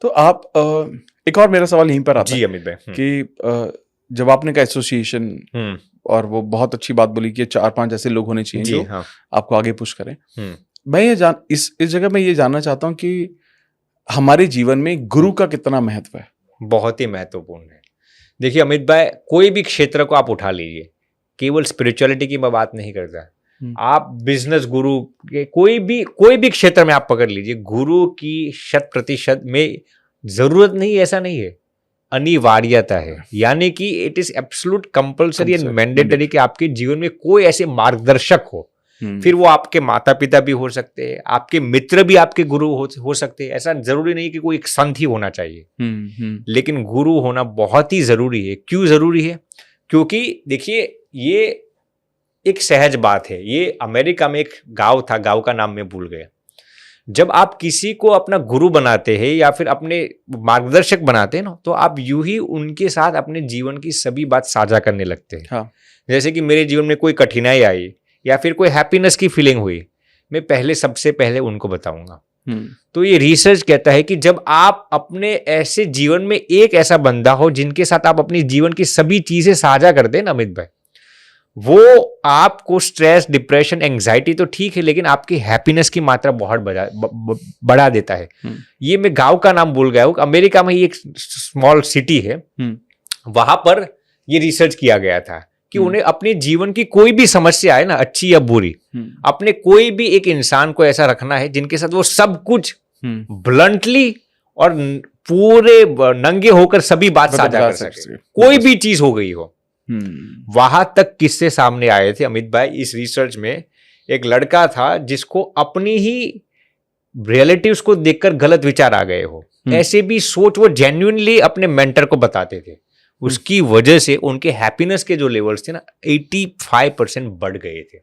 तो आप एक और मेरा सवाल यहीं पर आता है। जी अमित भाई, कि जब आपने कहा एसोसिएशन, और वो बहुत अच्छी बात बोली कि 4-5 ऐसे लोग होने चाहिए जो आपको आगे पुश करें। मैं इस जगह में ये जानना चाहता हूँ कि हमारे जीवन में गुरु का कितना महत्व है? बहुत ही महत्वपूर्ण है। देखिए अमित भाई, कोई भी क्षेत्र को आप उठा लीजिए, केवल स्पिरिचुअलिटी की मैं बात नहीं करता, आप बिजनेस गुरु के कोई भी क्षेत्र में आप पकड़ लीजिए, गुरु की 100% में जरूरत नहीं, ऐसा नहीं है, अनिवार्यता है। यानी कि it is absolute compulsory and mandatory कि आपके जीवन में कोई ऐसे मार्गदर्शक हो। फिर वो आपके माता पिता भी हो सकते हैं, आपके मित्र भी आपके गुरु हो सकते हैं। ऐसा जरूरी नहीं कि कोई एक संत ही होना चाहिए, लेकिन गुरु होना बहुत ही जरूरी है। क्यों जरूरी है? क्योंकि देखिए, ये एक सहज बात है। ये अमेरिका में एक गांव था, गांव का नाम मैं भूल गया। जब आप किसी को अपना गुरु बनाते हैं या फिर अपने मार्गदर्शक बनाते हैं ना, तो आप यूं ही उनके साथ अपने जीवन की सभी बात साझा करने लगते हैं। हाँ। जैसे कि मेरे जीवन में कोई कठिनाई आई या फिर कोई हैप्पीनेस की फीलिंग हुई, मैं सबसे पहले उनको बताऊंगा। तो ये रिसर्च कहता है कि जब आप अपने ऐसे जीवन में एक ऐसा बंदा हो जिनके साथ आप अपनी जीवन की सभी चीजें साझा करते हैं ना अमित भाई, वो आपको स्ट्रेस, डिप्रेशन, एंजाइटी तो ठीक है, लेकिन आपकी हैप्पीनेस की मात्रा बहुत बढ़ा देता है। ये मैं गांव का नाम भूल गया हूँ, अमेरिका में ही एक स्मॉल सिटी है, वहां पर ये रिसर्च किया गया था कि उन्हें अपने जीवन की कोई भी समस्या है ना, अच्छी या बुरी, अपने कोई भी एक इंसान को ऐसा रखना है जिनके साथ वो सब कुछ ब्लंटली और पूरे नंगे होकर सभी बात साझा कर सके। कोई भी चीज हो गई हो। वहां तक किस्से सामने आए थे अमित भाई इस रिसर्च में। एक लड़का था जिसको अपनी ही रिलेटिव्स को देखकर गलत विचार आ गए हो, ऐसे भी सोच वो जेन्युइनली अपने मेंटर को बताते थे। उसकी वजह से उनके हैप्पीनेस के जो लेवल्स थे ना 85% बढ़ गए थे।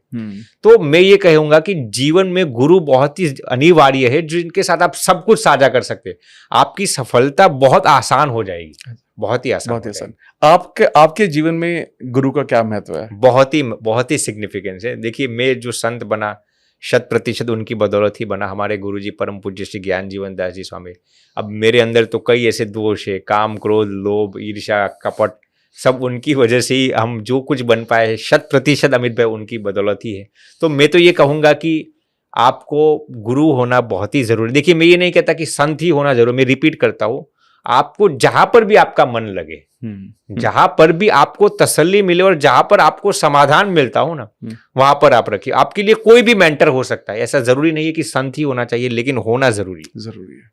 तो मैं ये कहूंगा कि जीवन में गुरु बहुत ही अनिवार्य है, जिनके साथ आप सब कुछ साझा कर सकते हैं। आपकी सफलता बहुत आसान हो जाएगी, बहुत ही आसान। आपके जीवन में गुरु का क्या महत्व है? बहुत ही सिग्निफिकेंस है। देखिए, मैं जो संत बना 100% उनकी बदौलत ही बना, हमारे गुरुजी परम पूज्य श्री ज्ञान जीवन दास जी स्वामी। अब मेरे अंदर तो कई ऐसे दोष है, काम, क्रोध, लोभ, ईर्ष्या, कपट, सब उनकी वजह से ही हम जो कुछ बन पाए हैं 100% अमित भाई उनकी बदौलत ही है। तो मैं तो ये कहूँगा कि आपको गुरु होना बहुत ही जरूरी। देखिए, मैं ये नहीं कहता कि संत ही होना जरूरी, मैं रिपीट करता हूँ, आपको जहां पर भी आपका मन लगे, जहां पर भी आपको तसल्ली मिले और जहां पर आपको समाधान मिलता हो ना, वहां पर आप रखिए। आपके लिए कोई भी मेंटर हो सकता है, ऐसा जरूरी नहीं है कि संत ही होना चाहिए, लेकिन होना जरूरी है।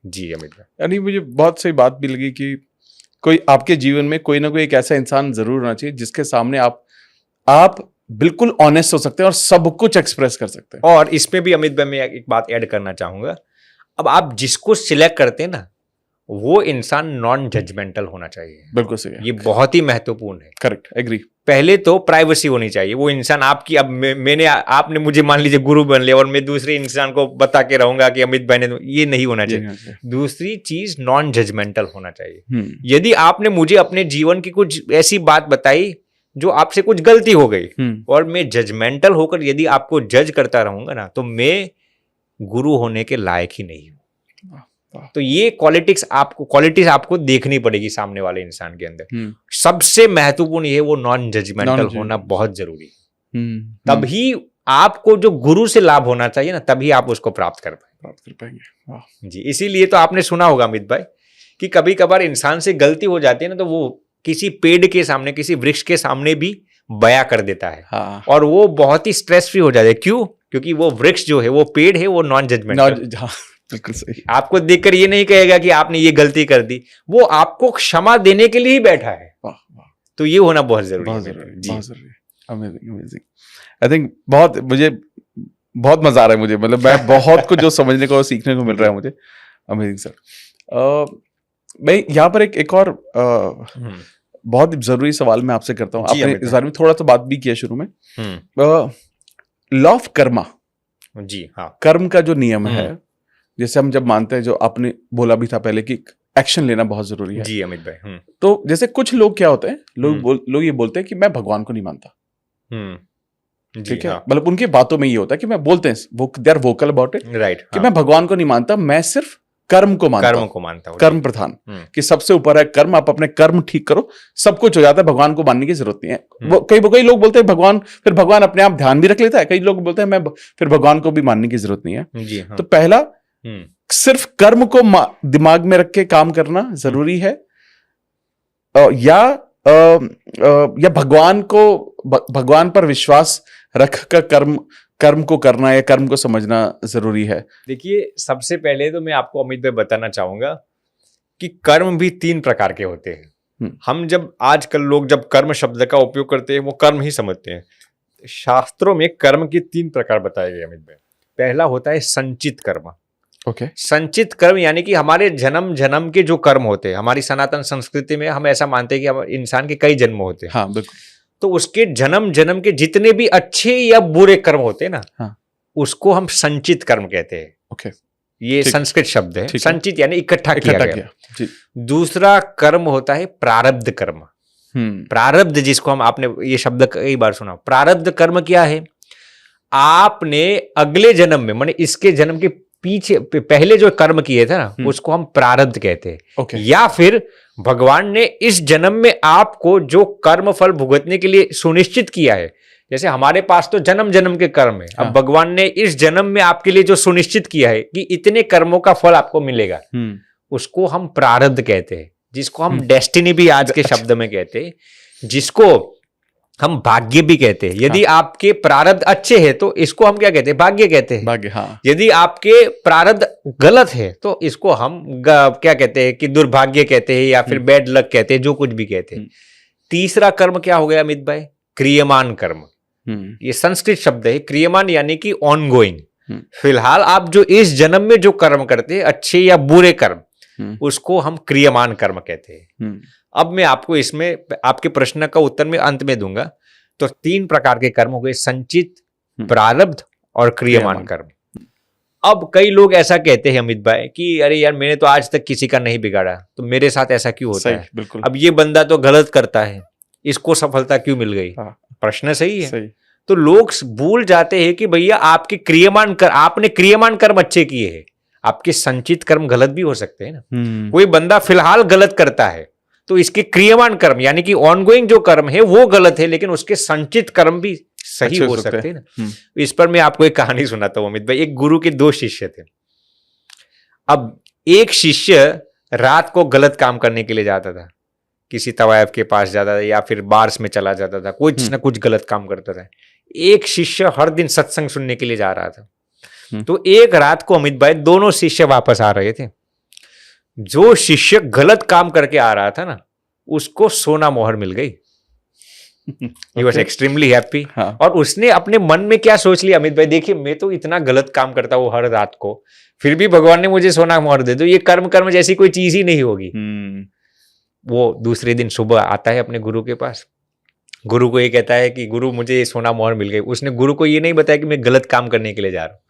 जी अमित भाई, यानी मुझे बहुत सही बात भी लगी कि कोई आपके जीवन में कोई ना कोई एक ऐसा इंसान जरूर होना चाहिए जिसके सामने आप बिल्कुल ऑनेस्ट हो सकते हैं और सब कुछ एक्सप्रेस कर सकते हैं। और इसमें भी अमित भाई मैं एक बात ऐड करना चाहूंगा, अब आप जिसको सिलेक्ट करते हैं ना, वो इंसान नॉन जजमेंटल होना चाहिए। बिल्कुल सही है, ये बहुत ही महत्वपूर्ण है। Correct, agree. पहले तो प्राइवेसी होनी चाहिए। वो इंसान आपकी, अब आपने मुझे मान लीजिए गुरु बन लिया और मैं दूसरे इंसान को बता के रहूंगा कि अमित भाई ने, ये नहीं होना चाहिए। दूसरी चीज नॉन जजमेंटल होना चाहिए। यदि आपने मुझे अपने जीवन की कुछ ऐसी बात बताई जो आपसे कुछ गलती हो गई और मैं जजमेंटल होकर यदि आपको जज करता रहूंगा ना, तो मैं गुरु होने के लायक ही नहीं हूं। तो ये क्वालिटीज आपको देखनी पड़ेगी सामने वाले इंसान के अंदर। सबसे महत्वपूर्ण ये है, वो नॉन जजमेंटल होना बहुत जरूरी है। तभी आपको जो गुरु से लाभ होना चाहिए ना, तभी आप उसको प्राप्त कर पाएंगे। जी, इसीलिए तो आपने सुना होगा अमित भाई कि कभी कभार इंसान से गलती हो जाती है ना, तो वो किसी पेड़ के सामने, किसी वृक्ष के सामने भी बयां कर देता है। हाँ। और वो बहुत ही स्ट्रेस फ्री हो जाता है। क्यों? क्योंकि वो वृक्ष जो है, वो पेड़ है, वो नॉन जजमेंटल। बिल्कुल सही। आपको देखकर ये नहीं कहेगा कि आपने ये गलती कर दी, वो आपको क्षमा देने के लिए ही बैठा है। तो ये होना बहुत जरूरी है। बहुत जरूरी। अमेजिंग। आई थिंक मुझे बहुत मजा आ रहा है मुझे, मतलब मैं बहुत कुछ जो समझने को और सीखने को मिल रहा है मुझे। Amazing sir. मैं यहाँ पर एक और बहुत जरूरी सवाल मैं आपसे करता हूँ। आपने इस बारे में थोड़ा सा बात भी किया शुरू में, लॉ ऑफ कर्मा। जी हाँ, कर्म का जो नियम है, जैसे हम जब मानते हैं, जो आपने बोला भी था पहले कि एक्शन लेना बहुत जरूरी है। जी अमित भाई। तो जैसे कुछ लोग क्या होते हैं, लोग ये बोलते हैं कि मैं भगवान को नहीं मानता। ठीक है, मतलब उनकी बातों में ये होता है कि मैं बोलते हैं, they are vocal about it, right, कि मैं भगवान को नहीं मानता, मैं सिर्फ कर्म को मानता हूं, कर्म प्रधान, कि सबसे ऊपर है कर्म, आप अपने कर्म ठीक करो, सब कुछ हो जाता है, भगवान को मानने की जरूरत नहीं है। कई लोग बोलते हैं भगवान अपने आप ध्यान भी रख लेता है। कई लोग बोलते हैं मैं फिर भगवान को भी मानने की जरूरत नहीं है। जी हाँ। तो पहला, सिर्फ कर्म को दिमाग में रख के काम करना जरूरी है, या भगवान पर विश्वास रख कर कर्म को करना या कर्म को समझना जरूरी है? देखिए, सबसे पहले तो मैं आपको अमित भाई बताना चाहूंगा कि कर्म भी 3 प्रकार के होते हैं। हम आजकल लोग जब कर्म शब्द का उपयोग करते हैं, वो कर्म ही समझते हैं। शास्त्रों में कर्म के 3 प्रकार बताए गए अमित भाई। पहला होता है संचित कर्म। ओके। संचित कर्म यानी कि हमारे जन्म के जो कर्म होते हैं, हमारी सनातन संस्कृति में हम ऐसा मानते हैं कि इंसान के कई जन्म होते हैं। हाँ, बिल्कुल। तो उसके जन्म के जितने भी अच्छे या बुरे कर्म होते हैं ना, हाँ, उसको हम संचित कर्म कहते हैं। ओके, ये संस्कृत शब्द है। संचित यानी इकट्ठा किया गया। जी। दूसरा कर्म होता है प्रारब्ध कर्म। प्रारब्ध, जिसको आपने ये शब्द कई बार सुना। प्रारब्ध कर्म क्या है? आपने अगले जन्म में, माने इसके जन्म के पहले जो कर्म किए थे ना, उसको हम प्रारब्ध कहते हैं। या फिर भगवान ने इस जन्म में आपको जो कर्म फल भुगतने के लिए सुनिश्चित किया है, जैसे हमारे पास तो जन्म के कर्म है। अब भगवान ने इस जन्म में आपके लिए जो सुनिश्चित किया है कि इतने कर्मों का फल आपको मिलेगा, उसको हम प्रारब्ध कहते हैं, जिसको हम डेस्टिनी भी आज के शब्द में कहते हैं, जिसको हम भाग्य भी कहते हैं। यदि आपके प्रारब्ध अच्छे हैं तो इसको हम क्या कहते हैं? भाग्य कहते हैं। भाग्य, हाँ। यदि आपके प्रारब्ध गलत है तो इसको हम क्या कहते हैं कि दुर्भाग्य कहते हैं, या फिर बैड लक कहते हैं, जो कुछ भी कहते हैं। तीसरा कर्म क्या हो गया अमित भाई? क्रियमान कर्म। ये संस्कृत शब्द है। क्रियमान यानी कि ऑन गोइंग। फिलहाल आप जो इस जन्म में जो कर्म करते हैं, अच्छे या बुरे कर्म, उसको हम क्रियमान कर्म कहते हैं। अब मैं आपको इसमें आपके प्रश्न का उत्तर मैं अंत में दूंगा। तो 3 प्रकार के कर्म हो गए, संचित, प्रारब्ध और क्रियमान कर्म। अब कई लोग ऐसा कहते हैं अमित भाई कि अरे यार मैंने तो आज तक किसी का नहीं बिगाड़ा, तो मेरे साथ ऐसा क्यों होता है? बिल्कुल। अब ये बंदा तो गलत करता है, इसको सफलता क्यों मिल गई? प्रश्न सही है। तो लोग भूल जाते हैं कि भैया आपके आपने क्रियमान कर्म अच्छे किए हैं, आपके संचित कर्म गलत भी हो सकते हैं ना। कोई बंदा फिलहाल गलत करता है तो इसके क्रियमान कर्म यानी कि ऑनगोइंग जो कर्म है वो गलत है, लेकिन उसके संचित कर्म भी सही हो सकते हैं ना। इस पर मैं आपको एक कहानी सुनाता हूं अमित भाई। एक गुरु के 2 शिष्य थे। अब एक शिष्य रात को गलत काम करने के लिए जाता था, किसी तवायफ के पास जाता था या फिर बार्स में चला जाता था, कुछ ना कुछ गलत काम करता था। एक शिष्य हर दिन सत्संग सुनने के लिए जा रहा था। तो एक रात को अमित भाई दोनों शिष्य वापस आ रहे थे। जो शिष्य गलत काम करके आ रहा था ना, उसको सोना मोहर मिल गई। He was extremely happy। और उसने अपने मन में क्या सोच लिया अमित भाई, देखिए मैं तो इतना गलत काम करता हूँ हर रात को, फिर भी भगवान ने मुझे सोना मोहर दे दो, ये कर्म जैसी कोई चीज ही नहीं होगी। वो दूसरे दिन सुबह आता है अपने गुरु के पास, गुरु को ये कहता है कि गुरु मुझे ये सोना मोहर मिल गई। उसने गुरु को ये नहीं बताया कि मैं गलत काम करने के लिए जा रहा हूँ।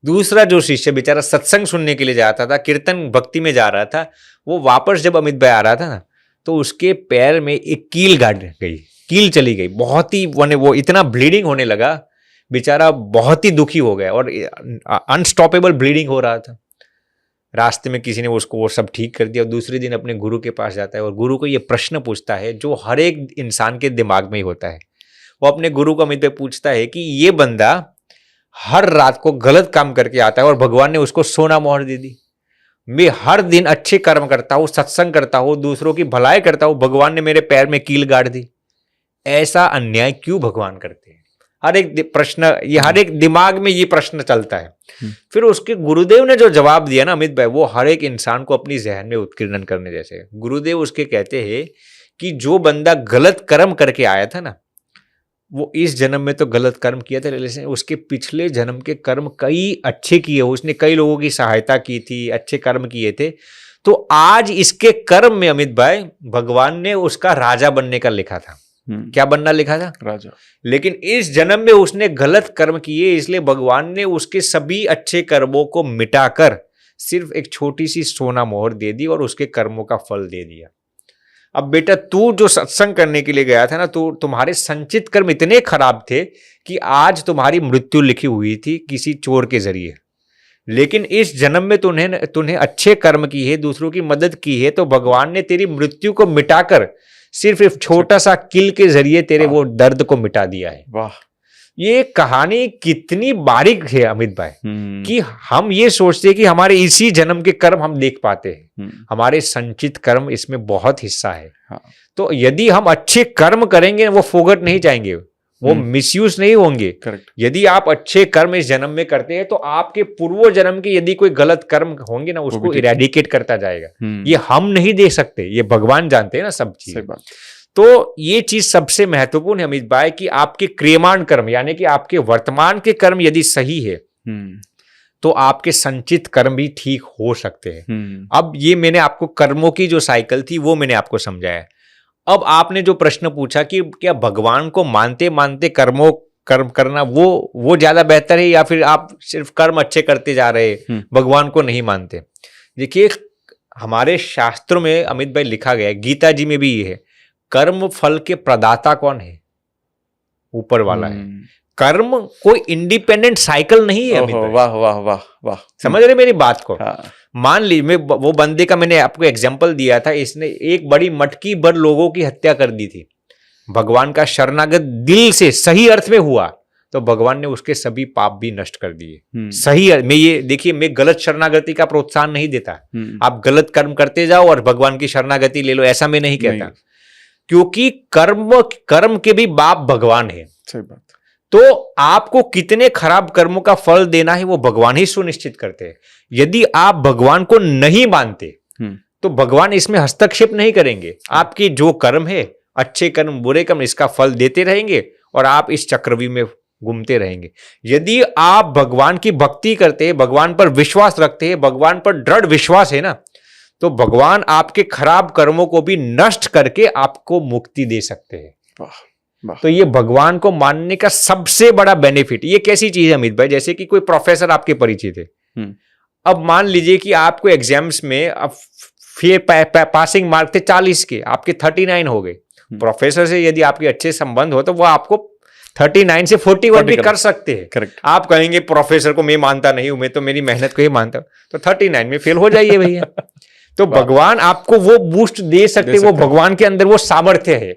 दूसरा जो शिष्य बेचारा सत्संग सुनने के लिए जाता था, कीर्तन भक्ति में जा रहा था, वो वापस जब अमित भाई आ रहा था ना, तो उसके पैर में एक कील गाड़ गई, कील चली गई। बहुत ही वो इतना ब्लीडिंग होने लगा, बेचारा बहुत ही दुखी हो गया और अनस्टॉपेबल ब्लीडिंग हो रहा था। रास्ते में किसी ने उसको वो सब ठीक कर दिया। और दूसरे दिन अपने गुरु के पास जाता है और गुरु को ये प्रश्न पूछता है जो हर एक इंसान के दिमाग में ही होता है। वो अपने गुरु को अमित भाई पूछता है कि ये बंदा हर रात को गलत काम करके आता है और भगवान ने उसको सोना मोहर दे दी। मैं हर दिन अच्छे कर्म करता हूं, सत्संग करता हूं, दूसरों की भलाई करता हूं, भगवान ने मेरे पैर में कील गाड़ दी। ऐसा अन्याय क्यों भगवान करते हैं? हर एक प्रश्न, ये हर एक दिमाग में ये प्रश्न चलता है। फिर उसके गुरुदेव ने जो जवाब दिया ना अमित भाई, वो हर एक इंसान को अपनी जहन में उत्कीर्णन करने जैसे। गुरुदेव उसके कहते हैं कि जो बंदा गलत कर्म करके आया था ना, वो इस जन्म में तो गलत कर्म किया था, लेकिन उसके पिछले जन्म के कर्म कई अच्छे किए, उसने कई लोगों की सहायता की थी, अच्छे कर्म किए थे। तो आज इसके कर्म में अमित भाई भगवान ने उसका राजा बनने का लिखा था। क्या बनना लिखा था? राजा। लेकिन इस जन्म में उसने गलत कर्म किए, इसलिए भगवान ने उसके सभी अच्छे कर्मों को मिटाकर सिर्फ एक छोटी सी सोना मोहर दे दी और उसके कर्मों का फल दे दिया। अब बेटा तू जो सत्संग करने के लिए गया था ना, तो तुम्हारे संचित कर्म इतने खराब थे कि आज तुम्हारी मृत्यु लिखी हुई थी किसी चोर के जरिए। लेकिन इस जन्म में तूने अच्छे कर्म की है, दूसरों की मदद की है, तो भगवान ने तेरी मृत्यु को मिटाकर सिर्फ एक छोटा सा किल के जरिए तेरे वो दर्द को मिटा दिया है। वाह, ये कहानी कितनी बारीक है अमित भाई कि हम ये सोचते हैं कि हमारे इसी जन्म के कर्म हम देख पाते हैं, हमारे संचित कर्म इसमें बहुत हिस्सा है। तो यदि हम अच्छे कर्म करेंगे वो फोगट नहीं जाएंगे, वो मिसयूज नहीं होंगे। करेक्ट। यदि आप अच्छे कर्म इस जन्म में करते हैं तो आपके पूर्व जन्म के यदि कोई गलत कर्म होंगे ना, उसको इरेडिकेट करता जाएगा। ये हम नहीं दे सकते, ये भगवान जानते हैं ना सब चीज। तो ये चीज सबसे महत्वपूर्ण है अमित भाई कि आपके क्रियमान कर्म यानी कि आपके वर्तमान के कर्म यदि सही है तो आपके संचित कर्म भी ठीक हो सकते हैं। अब ये मैंने आपको कर्मों की जो साइकिल थी वो मैंने आपको समझाया। अब आपने जो प्रश्न पूछा कि क्या भगवान को मानते मानते कर्म करना वो ज्यादा बेहतर है या फिर आप सिर्फ कर्म अच्छे करते जा रहे हैं, भगवान को नहीं मानते? देखिए हमारे शास्त्रों में अमित भाई लिखा गया है, गीता जी में भी ये है, कर्म फल के प्रदाता कौन है? ऊपर वाला है। कर्म कोई इंडिपेंडेंट साइकिल नहीं है अमित भाई। वाह वाह वाह वाह, समझ रहे मेरी बात को? मान लीजिए वो बंदे का मैंने आपको एग्जांपल दिया था, इसने एक बड़ी मटकी भर लोगों की हत्या कर दी थी। भगवान का शरणागत दिल से सही अर्थ में हुआ तो भगवान ने उसके सभी पाप भी नष्ट कर दिए। सही मैं ये देखिए, मैं गलत शरणागति का प्रोत्साहन नहीं देता। आप गलत कर्म करते जाओ और भगवान की शरणागति ले लो, ऐसा मैं नहीं कहता। क्योंकि कर्म के भी बाप भगवान है। सही बात। तो आपको कितने खराब कर्मों का फल देना है वो भगवान ही सुनिश्चित करते हैं। यदि आप भगवान को नहीं मानते तो भगवान इसमें हस्तक्षेप नहीं करेंगे। आपके जो कर्म है, अच्छे कर्म बुरे कर्म, इसका फल देते रहेंगे और आप इस चक्रव्यूह में घूमते रहेंगे। यदि आप भगवान की भक्ति करते हैं, भगवान पर विश्वास रखते हैं, भगवान पर दृढ़ विश्वास है ना, तो भगवान आपके खराब कर्मों को भी नष्ट करके आपको मुक्ति दे सकते हैं। तो ये भगवान को मानने का सबसे बड़ा बेनिफिट, ये कैसी चीज है अमित भाई, जैसे कि कोई प्रोफेसर आपके परिचित है, अब मान लीजिए कि आपको एग्जाम्स में अब पासिंग मार्क थे 40 के, आपके 39 हो गए। प्रोफेसर से यदि आपके अच्छे संबंध हो तो वो आपको 39 से 41 भी कर सकते हैं। करेक्ट। आप कहेंगे प्रोफेसर को मैं मानता नहीं हूं, मैं तो मेरी मेहनत को ही मानता हूं, तो 39 में फेल हो जाइए भैया। तो भगवान आपको वो बूस्ट दे सकते, वो भगवान के अंदर वो सामर्थ्य है।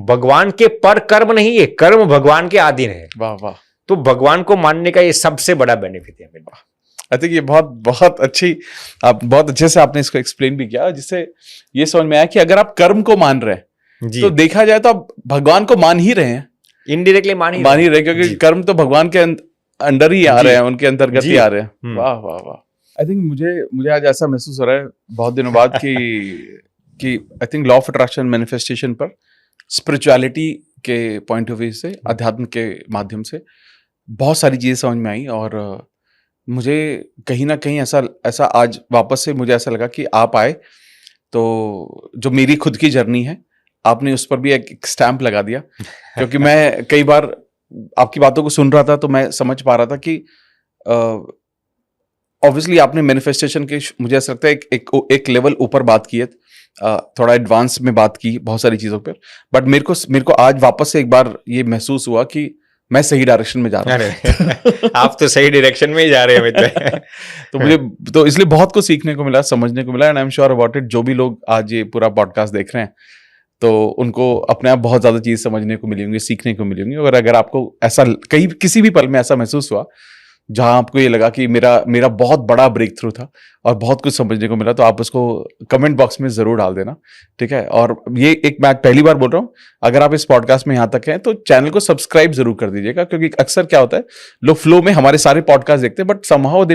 भगवान के पर कर्म नहीं है, कर्म भगवान के अधीन है। वाह वाह। तो भगवान को मानने का ये सबसे बड़ा बेनिफिट है। आई थिंक ये बहुत अच्छी, आप बहुत अच्छे से आपने इसको एक्सप्लेन भी किया, जिससे ये समझ में आया कि अगर आप कर्म को मान रहे हैं तो देखा जाए तो आप भगवान को मान ही रहे हैं, इनडायरेक्टली मान ही रहे, क्योंकि कर्म तो भगवान के अंडर ही आ रहे हैं, उनके अंतर्गत ही आ रहे हैं। वाह वाह वाह। आई थिंक मुझे आज ऐसा महसूस हो रहा है बहुत दिनों बाद कि I think law of attraction manifestation पर स्पिरिचुअलिटी के पॉइंट ऑफ व्यू से, अध्यात्म के माध्यम से बहुत सारी चीजें समझ में आई, और मुझे कहीं ना कहीं ऐसा आज वापस से मुझे ऐसा लगा कि आप आए तो जो मेरी खुद की जर्नी है आपने उस पर भी एक स्टैंप लगा दिया। क्योंकि मैं कई बार आपकी बातों को सुन रहा था तो मैं समझ पा रहा था कि ऑब्वियसली आपने मैनिफेस्टेशन के, मुझे ऐसा लगता है एक लेवल ऊपर बात की है, थोड़ा एडवांस में बात की बहुत सारी चीजों पर, बट मेरे को आज वापस से एक बार ये महसूस हुआ कि मैं सही डायरेक्शन में जा रहा हूँ। आप तो सही डायरेक्शन में ही जा रहे हैं मित्र। तो मुझे तो इसलिए बहुत कुछ सीखने को मिला, समझने को मिला, and I am sure about it. जो भी लोग आज ये पूरा पॉडकास्ट देख रहे हैं तो उनको अपने आप बहुत ज्यादा चीज समझने को मिली होंगी, सीखने को मिली होंगी। और अगर आपको ऐसा किसी भी पल में ऐसा महसूस हुआ जहां आपको ये लगा कि मेरा बहुत बड़ा ब्रेक थ्रू था और बहुत कुछ समझने को मिला, तो आप उसको कमेंट बॉक्स में जरूर डाल देना, ठीक है। और ये एक मैं पहली बार बोल रहा हूँ, अगर आप इस पॉडकास्ट में यहाँ तक हैं तो चैनल को सब्सक्राइब जरूर कर दीजिएगा, क्योंकि अक्सर क्या होता है लोग फ्लो में हमारे सारे पॉडकास्ट देखते हैं, बट समहाउ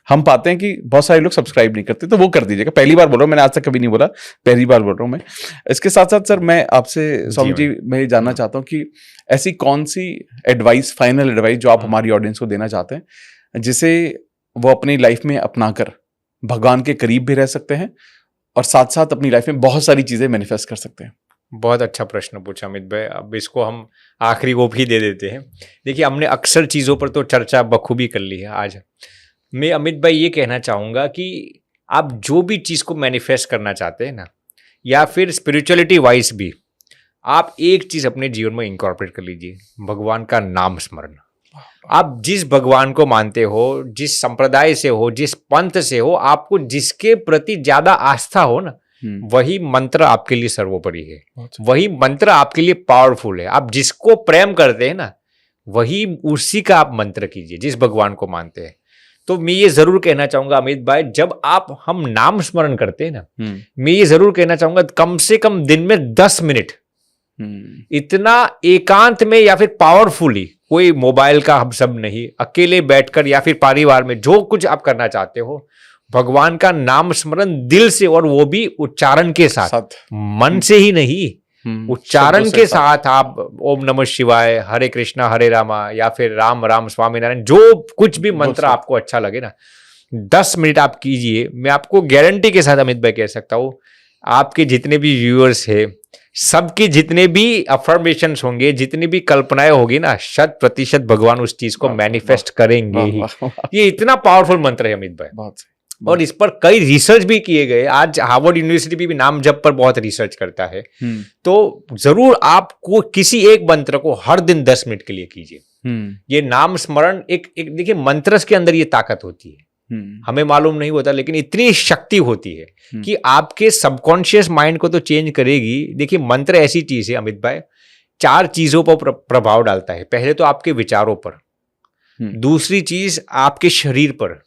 हम पाते हैं कि बहुत सारे लोग सब्सक्राइब नहीं करते, तो वो कर दीजिएगा। पहली बार बोल रहा हूँ, मैंने आज तक कभी नहीं बोला, पहली बार बोल रहा हूँ मैं। इसके साथ साथ सर मैं आपसे स्वामी जी मैं ये जानना चाहता हूँ कि ऐसी कौन सी एडवाइस, फाइनल एडवाइस जो आप हमारी ऑडियंस को देना चाहते हैं, जिसे वो अपनी लाइफ में अपनाकर भगवान के करीब भी रह सकते हैं और साथ साथ अपनी लाइफ में बहुत सारी चीजें मैनिफेस्ट कर सकते हैं। बहुत अच्छा प्रश्न पूछा अमित भाई। अब इसको हम आखिरी वो भी दे देते हैं। देखिए, हमने अक्सर चीज़ों पर तो चर्चा बखूबी कर ली है। आज मैं अमित भाई ये कहना चाहूँगा कि आप जो भी चीज़ को मैनिफेस्ट करना चाहते हैं ना, या फिर स्पिरिचुअलिटी वाइज भी, आप एक चीज़ अपने जीवन में इंकॉर्पोरेट कर लीजिए, भगवान का नाम स्मरण। आप जिस भगवान को मानते हो, जिस संप्रदाय से हो, जिस पंथ से हो, आपको जिसके प्रति ज्यादा आस्था हो ना, वही मंत्र आपके लिए सर्वोपरि है, वही मंत्र आपके लिए पावरफुल है। आप जिसको प्रेम करते हैं ना, वही उसी का आप मंत्र कीजिए, जिस भगवान को मानते हैं। तो मैं ये जरूर कहना चाहूंगा अमित भाई, जब हम नाम स्मरण करते हैं ना, मैं ये जरूर कहना चाहूंगा कम से कम दिन में 10 मिनट इतना एकांत में या फिर पावरफुली, कोई मोबाइल का हम सब नहीं, अकेले बैठकर या फिर परिवार में जो कुछ आप करना चाहते हो, भगवान का नाम स्मरण दिल से, और वो भी उच्चारण के साथ, मन से ही नहीं, उच्चारण के साथ आप ओम नमः शिवाय, हरे कृष्णा हरे रामा, या फिर राम राम स्वामी नारायण, जो कुछ भी मंत्र आपको अच्छा लगे ना, 10 मिनट आप कीजिए। मैं आपको गारंटी के साथ अमित भाई कह सकता हूँ, आपके जितने भी व्यूअर्स है, सबके जितने भी अफर्मेशंस होंगे, जितनी भी कल्पनाएं होगी ना, 100% भगवान उस चीज को मैनिफेस्ट करेंगे ही। ये इतना पावरफुल मंत्र है अमित भाई, और इस पर कई रिसर्च भी किए गए। आज हार्वर्ड यूनिवर्सिटी भी नाम जप पर बहुत रिसर्च करता है। तो जरूर आपको किसी एक मंत्र को हर दिन 10 मिनट के लिए कीजिए। ये नाम स्मरण एक देखिए, मंत्र के अंदर ये ताकत होती है, हमें मालूम नहीं होता, लेकिन इतनी शक्ति होती है कि आपके सबकॉन्शियस माइंड को तो चेंज करेगी। देखिए, मंत्र ऐसी चीज है अमित भाई, 4 चीजों पर प्रभाव डालता है। पहले तो आपके विचारों पर, दूसरी चीज आपके शरीर पर,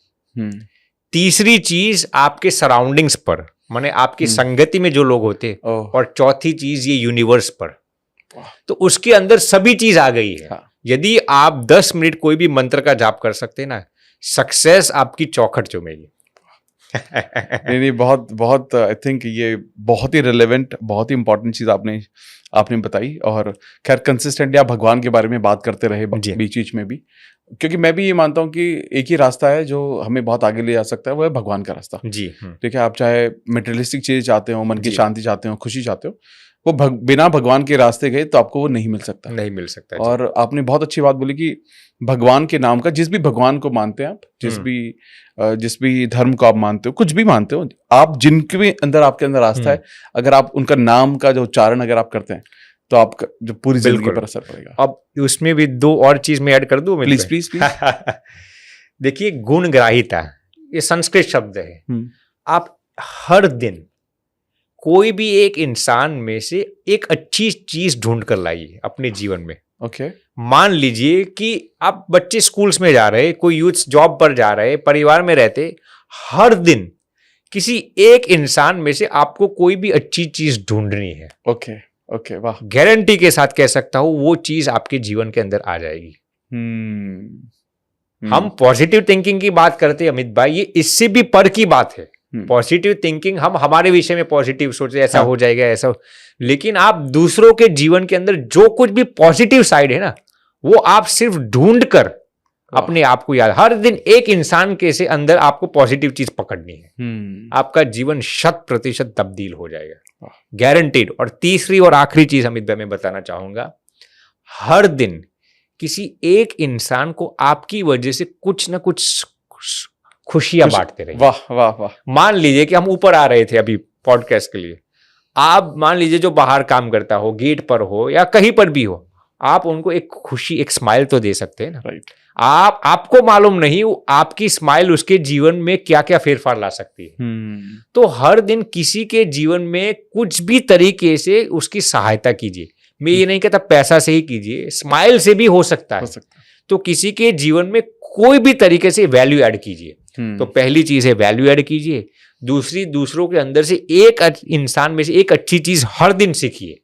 तीसरी चीज आपके सराउंडिंग्स पर, माने आपकी संगति में जो लोग होते, और चौथी चीज ये यूनिवर्स पर। तो उसके अंदर सभी चीज आ गई है। यदि आप 10 मिनट कोई भी मंत्र का जाप कर सकते हैं ना, सक्सेस आपकी चौखट चूमेगी। नहीं, बहुत बहुत आई थिंक ये बहुत ही रिलेवेंट, बहुत ही इंपॉर्टेंट चीज आपने बताई। और खैर कंसिस्टेंटली आप भगवान के बारे में बात करते रहे बीच बीच में भी, क्योंकि मैं भी ये मानता हूँ कि एक ही रास्ता है जो हमें बहुत आगे ले जा सकता है, वो है भगवान का रास्ता। जी। ठीक है, आप चाहे मटेरियलिस्टिक चीजें चाहते हो, मन की शांति चाहते हो, खुशी चाहते हो, वो बिना भगवान के रास्ते गए तो आपको वो नहीं मिल सकता। नहीं मिल सकता। और आपने बहुत अच्छी बात बोली कि भगवान के नाम का, जिस भी भगवान को मानते हैं आप, जिस भी धर्म को आप मानते हो, कुछ भी मानते हो, आप जिनके भी अंदर आपके अंदर आस्था है, अगर आप उनका नाम का जो उच्चारण अगर आप करते हैं तो आपका जो पूरी जिंदगी पर असर पड़ेगा। अब उसमें भी दो और चीज मैं ऐड कर दूं? Please please please. देखिए, गुणग्राहिता, ये संस्कृत शब्द है। आप हर दिन कोई भी एक इंसान में से एक अच्छी चीज ढूंढ कर लाइए अपने जीवन में। ओके। मान लीजिए कि आप बच्चे स्कूल्स में जा रहे, कोई यूथ जॉब पर जा रहे, परिवार में रहते, हर दिन किसी एक इंसान में से आपको कोई भी अच्छी चीज ढूंढनी है। ओके ओके, वाह। गारंटी के साथ कह सकता हूं वो चीज आपके जीवन के अंदर आ जाएगी। हम पॉजिटिव थिंकिंग की बात करते हैं अमित भाई, ये इससे भी पर की बात है। पॉजिटिव थिंकिंग, हम हमारे विषय में पॉजिटिव सोचते, ऐसा हो जाएगा, ऐसा लेकिन आप दूसरों के जीवन के अंदर जो कुछ भी पॉजिटिव साइड है ना, वो आप सिर्फ ढूंढ कर अपने आप को याद, हर दिन एक इंसान के से अंदर आपको पॉजिटिव चीज पकड़नी है, आपका जीवन 100% तब्दील हो जाएगा, गारंटीड। और तीसरी और आखिरी चीज अमित भाई मैं बताना चाहूंगा, हर दिन किसी एक इंसान को आपकी वजह से कुछ ना कुछ खुशियां बांटते रहिए। वाह वाह वाह। मान लीजिए कि हम ऊपर आ रहे थे अभी पॉडकास्ट के लिए, आप मान लीजिए जो बाहर काम करता हो, गेट पर हो या कहीं पर भी हो, आप उनको एक खुशी, एक स्माइल तो दे सकते हैं ना। राइट। आपको मालूम नहीं आपकी स्माइल उसके जीवन में क्या क्या फेरफार ला सकती है। तो हर दिन किसी के जीवन में कुछ भी तरीके से उसकी सहायता कीजिए। मैं ये नहीं कहता पैसा से ही कीजिए, स्माइल से भी हो सकता है। तो किसी के जीवन में कोई भी तरीके से वैल्यू ऐड कीजिए। तो पहली चीज है वैल्यू ऐड कीजिए, दूसरी दूसरों के अंदर से एक इंसान में से एक अच्छी चीज हर दिन सीखिए,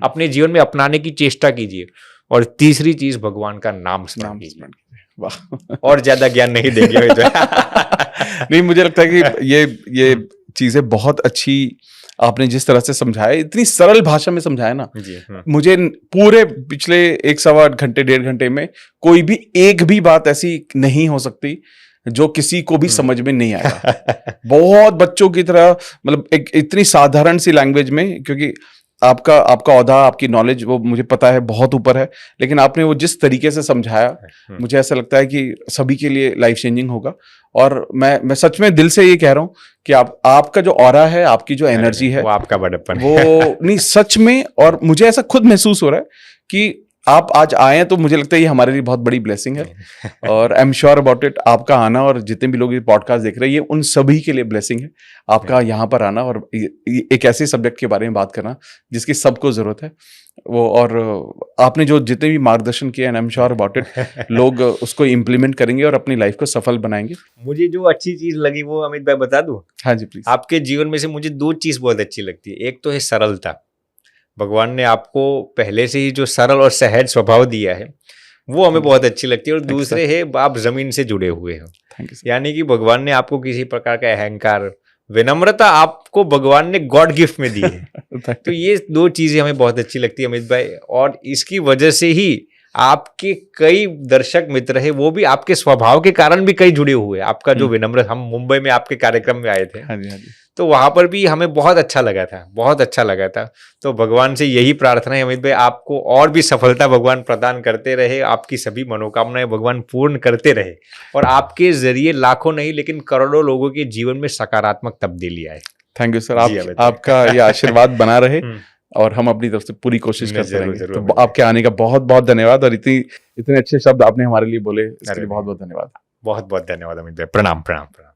अपने जीवन में अपनाने की चेष्टा कीजिए, और तीसरी चीज भगवान का नाम स्मरण कीजिए। वाह। और ज्यादा ज्ञान नहीं देंगे। नहीं, मुझे लगता है कि ये चीजें बहुत अच्छी आपने जिस तरह से समझाया, इतनी सरल भाषा में समझाया ना, मुझे पूरे पिछले 1-1.25 घंटे 1.5 घंटे में कोई भी एक भी बात ऐसी नहीं हो सकती जो किसी को भी समझ में नहीं आया। बहुत बच्चों की तरह, मतलब एक इतनी साधारण सी लैंग्वेज में, क्योंकि आपका ओहदा, आपकी नॉलेज वो मुझे पता है बहुत ऊपर है, लेकिन आपने वो जिस तरीके से समझाया, मुझे ऐसा लगता है कि सभी के लिए लाइफ चेंजिंग होगा। और मैं सच में दिल से ये कह रहा हूँ कि आपका जो ऑरा है, आपकी जो एनर्जी है, वो आपका बड़प्पन वो नहीं सच में। और मुझे ऐसा खुद महसूस हो रहा है कि आप आज आए हैं, तो मुझे लगता है ये हमारे लिए बहुत बड़ी ब्लेसिंग है। और I am sure about it, आपका आना और जितने भी लोग ये पॉडकास्ट देख रहे हैं, ये उन सभी के लिए ब्लेसिंग है, आपका यहाँ पर आना और एक ऐसे सब्जेक्ट के बारे में बात करना जिसकी सबको जरूरत है वो। और आपने जो जितने भी मार्गदर्शन किया, I am sure about it लोग उसको इम्प्लीमेंट करेंगे और अपनी लाइफ को सफल बनाएंगे। मुझे जो अच्छी चीज लगी वो अमित भाई बता दूं? हाँ जी प्लीज। आपके जीवन में से मुझे 2 चीज बहुत अच्छी लगती है। एक तो है सरलता, भगवान ने आपको पहले से ही जो सरल और सहज स्वभाव दिया है वो हमें बहुत अच्छी लगती है। और दूसरे है आप जमीन से जुड़े हुए हो, यानी कि भगवान ने आपको किसी प्रकार का अहंकार, विनम्रता आपको भगवान ने गॉड गिफ्ट में दी है। तो ये 2 चीजें हमें बहुत अच्छी लगती है अमित भाई, और इसकी वजह से ही आपके कई दर्शक मित्र है वो भी आपके स्वभाव के कारण भी कई जुड़े हुए हैं। आपका जो विनम्र, हम मुंबई में आपके कार्यक्रम में आए थे, हाँ जी, तो वहां पर भी हमें बहुत अच्छा लगा था, बहुत अच्छा लगा था। तो भगवान से यही प्रार्थना है अमित भाई, आपको और भी सफलता भगवान प्रदान करते रहे, आपकी सभी मनोकामनाएं भगवान पूर्ण करते रहे, और आपके जरिए लाखों नहीं लेकिन करोड़ों लोगों के जीवन में सकारात्मक तब्दीली आए। थैंक यू सर, आपका ये आशीर्वाद बना रहे और हम अपनी तरफ से पूरी कोशिश करते रहेंगे। तो आपके आने का बहुत बहुत धन्यवाद, और इतने अच्छे शब्द आपने हमारे लिए बोले, इसके लिए बहुत बहुत धन्यवाद। बहुत बहुत धन्यवाद अमित भाई, प्रणाम प्रणाम प्रणाम।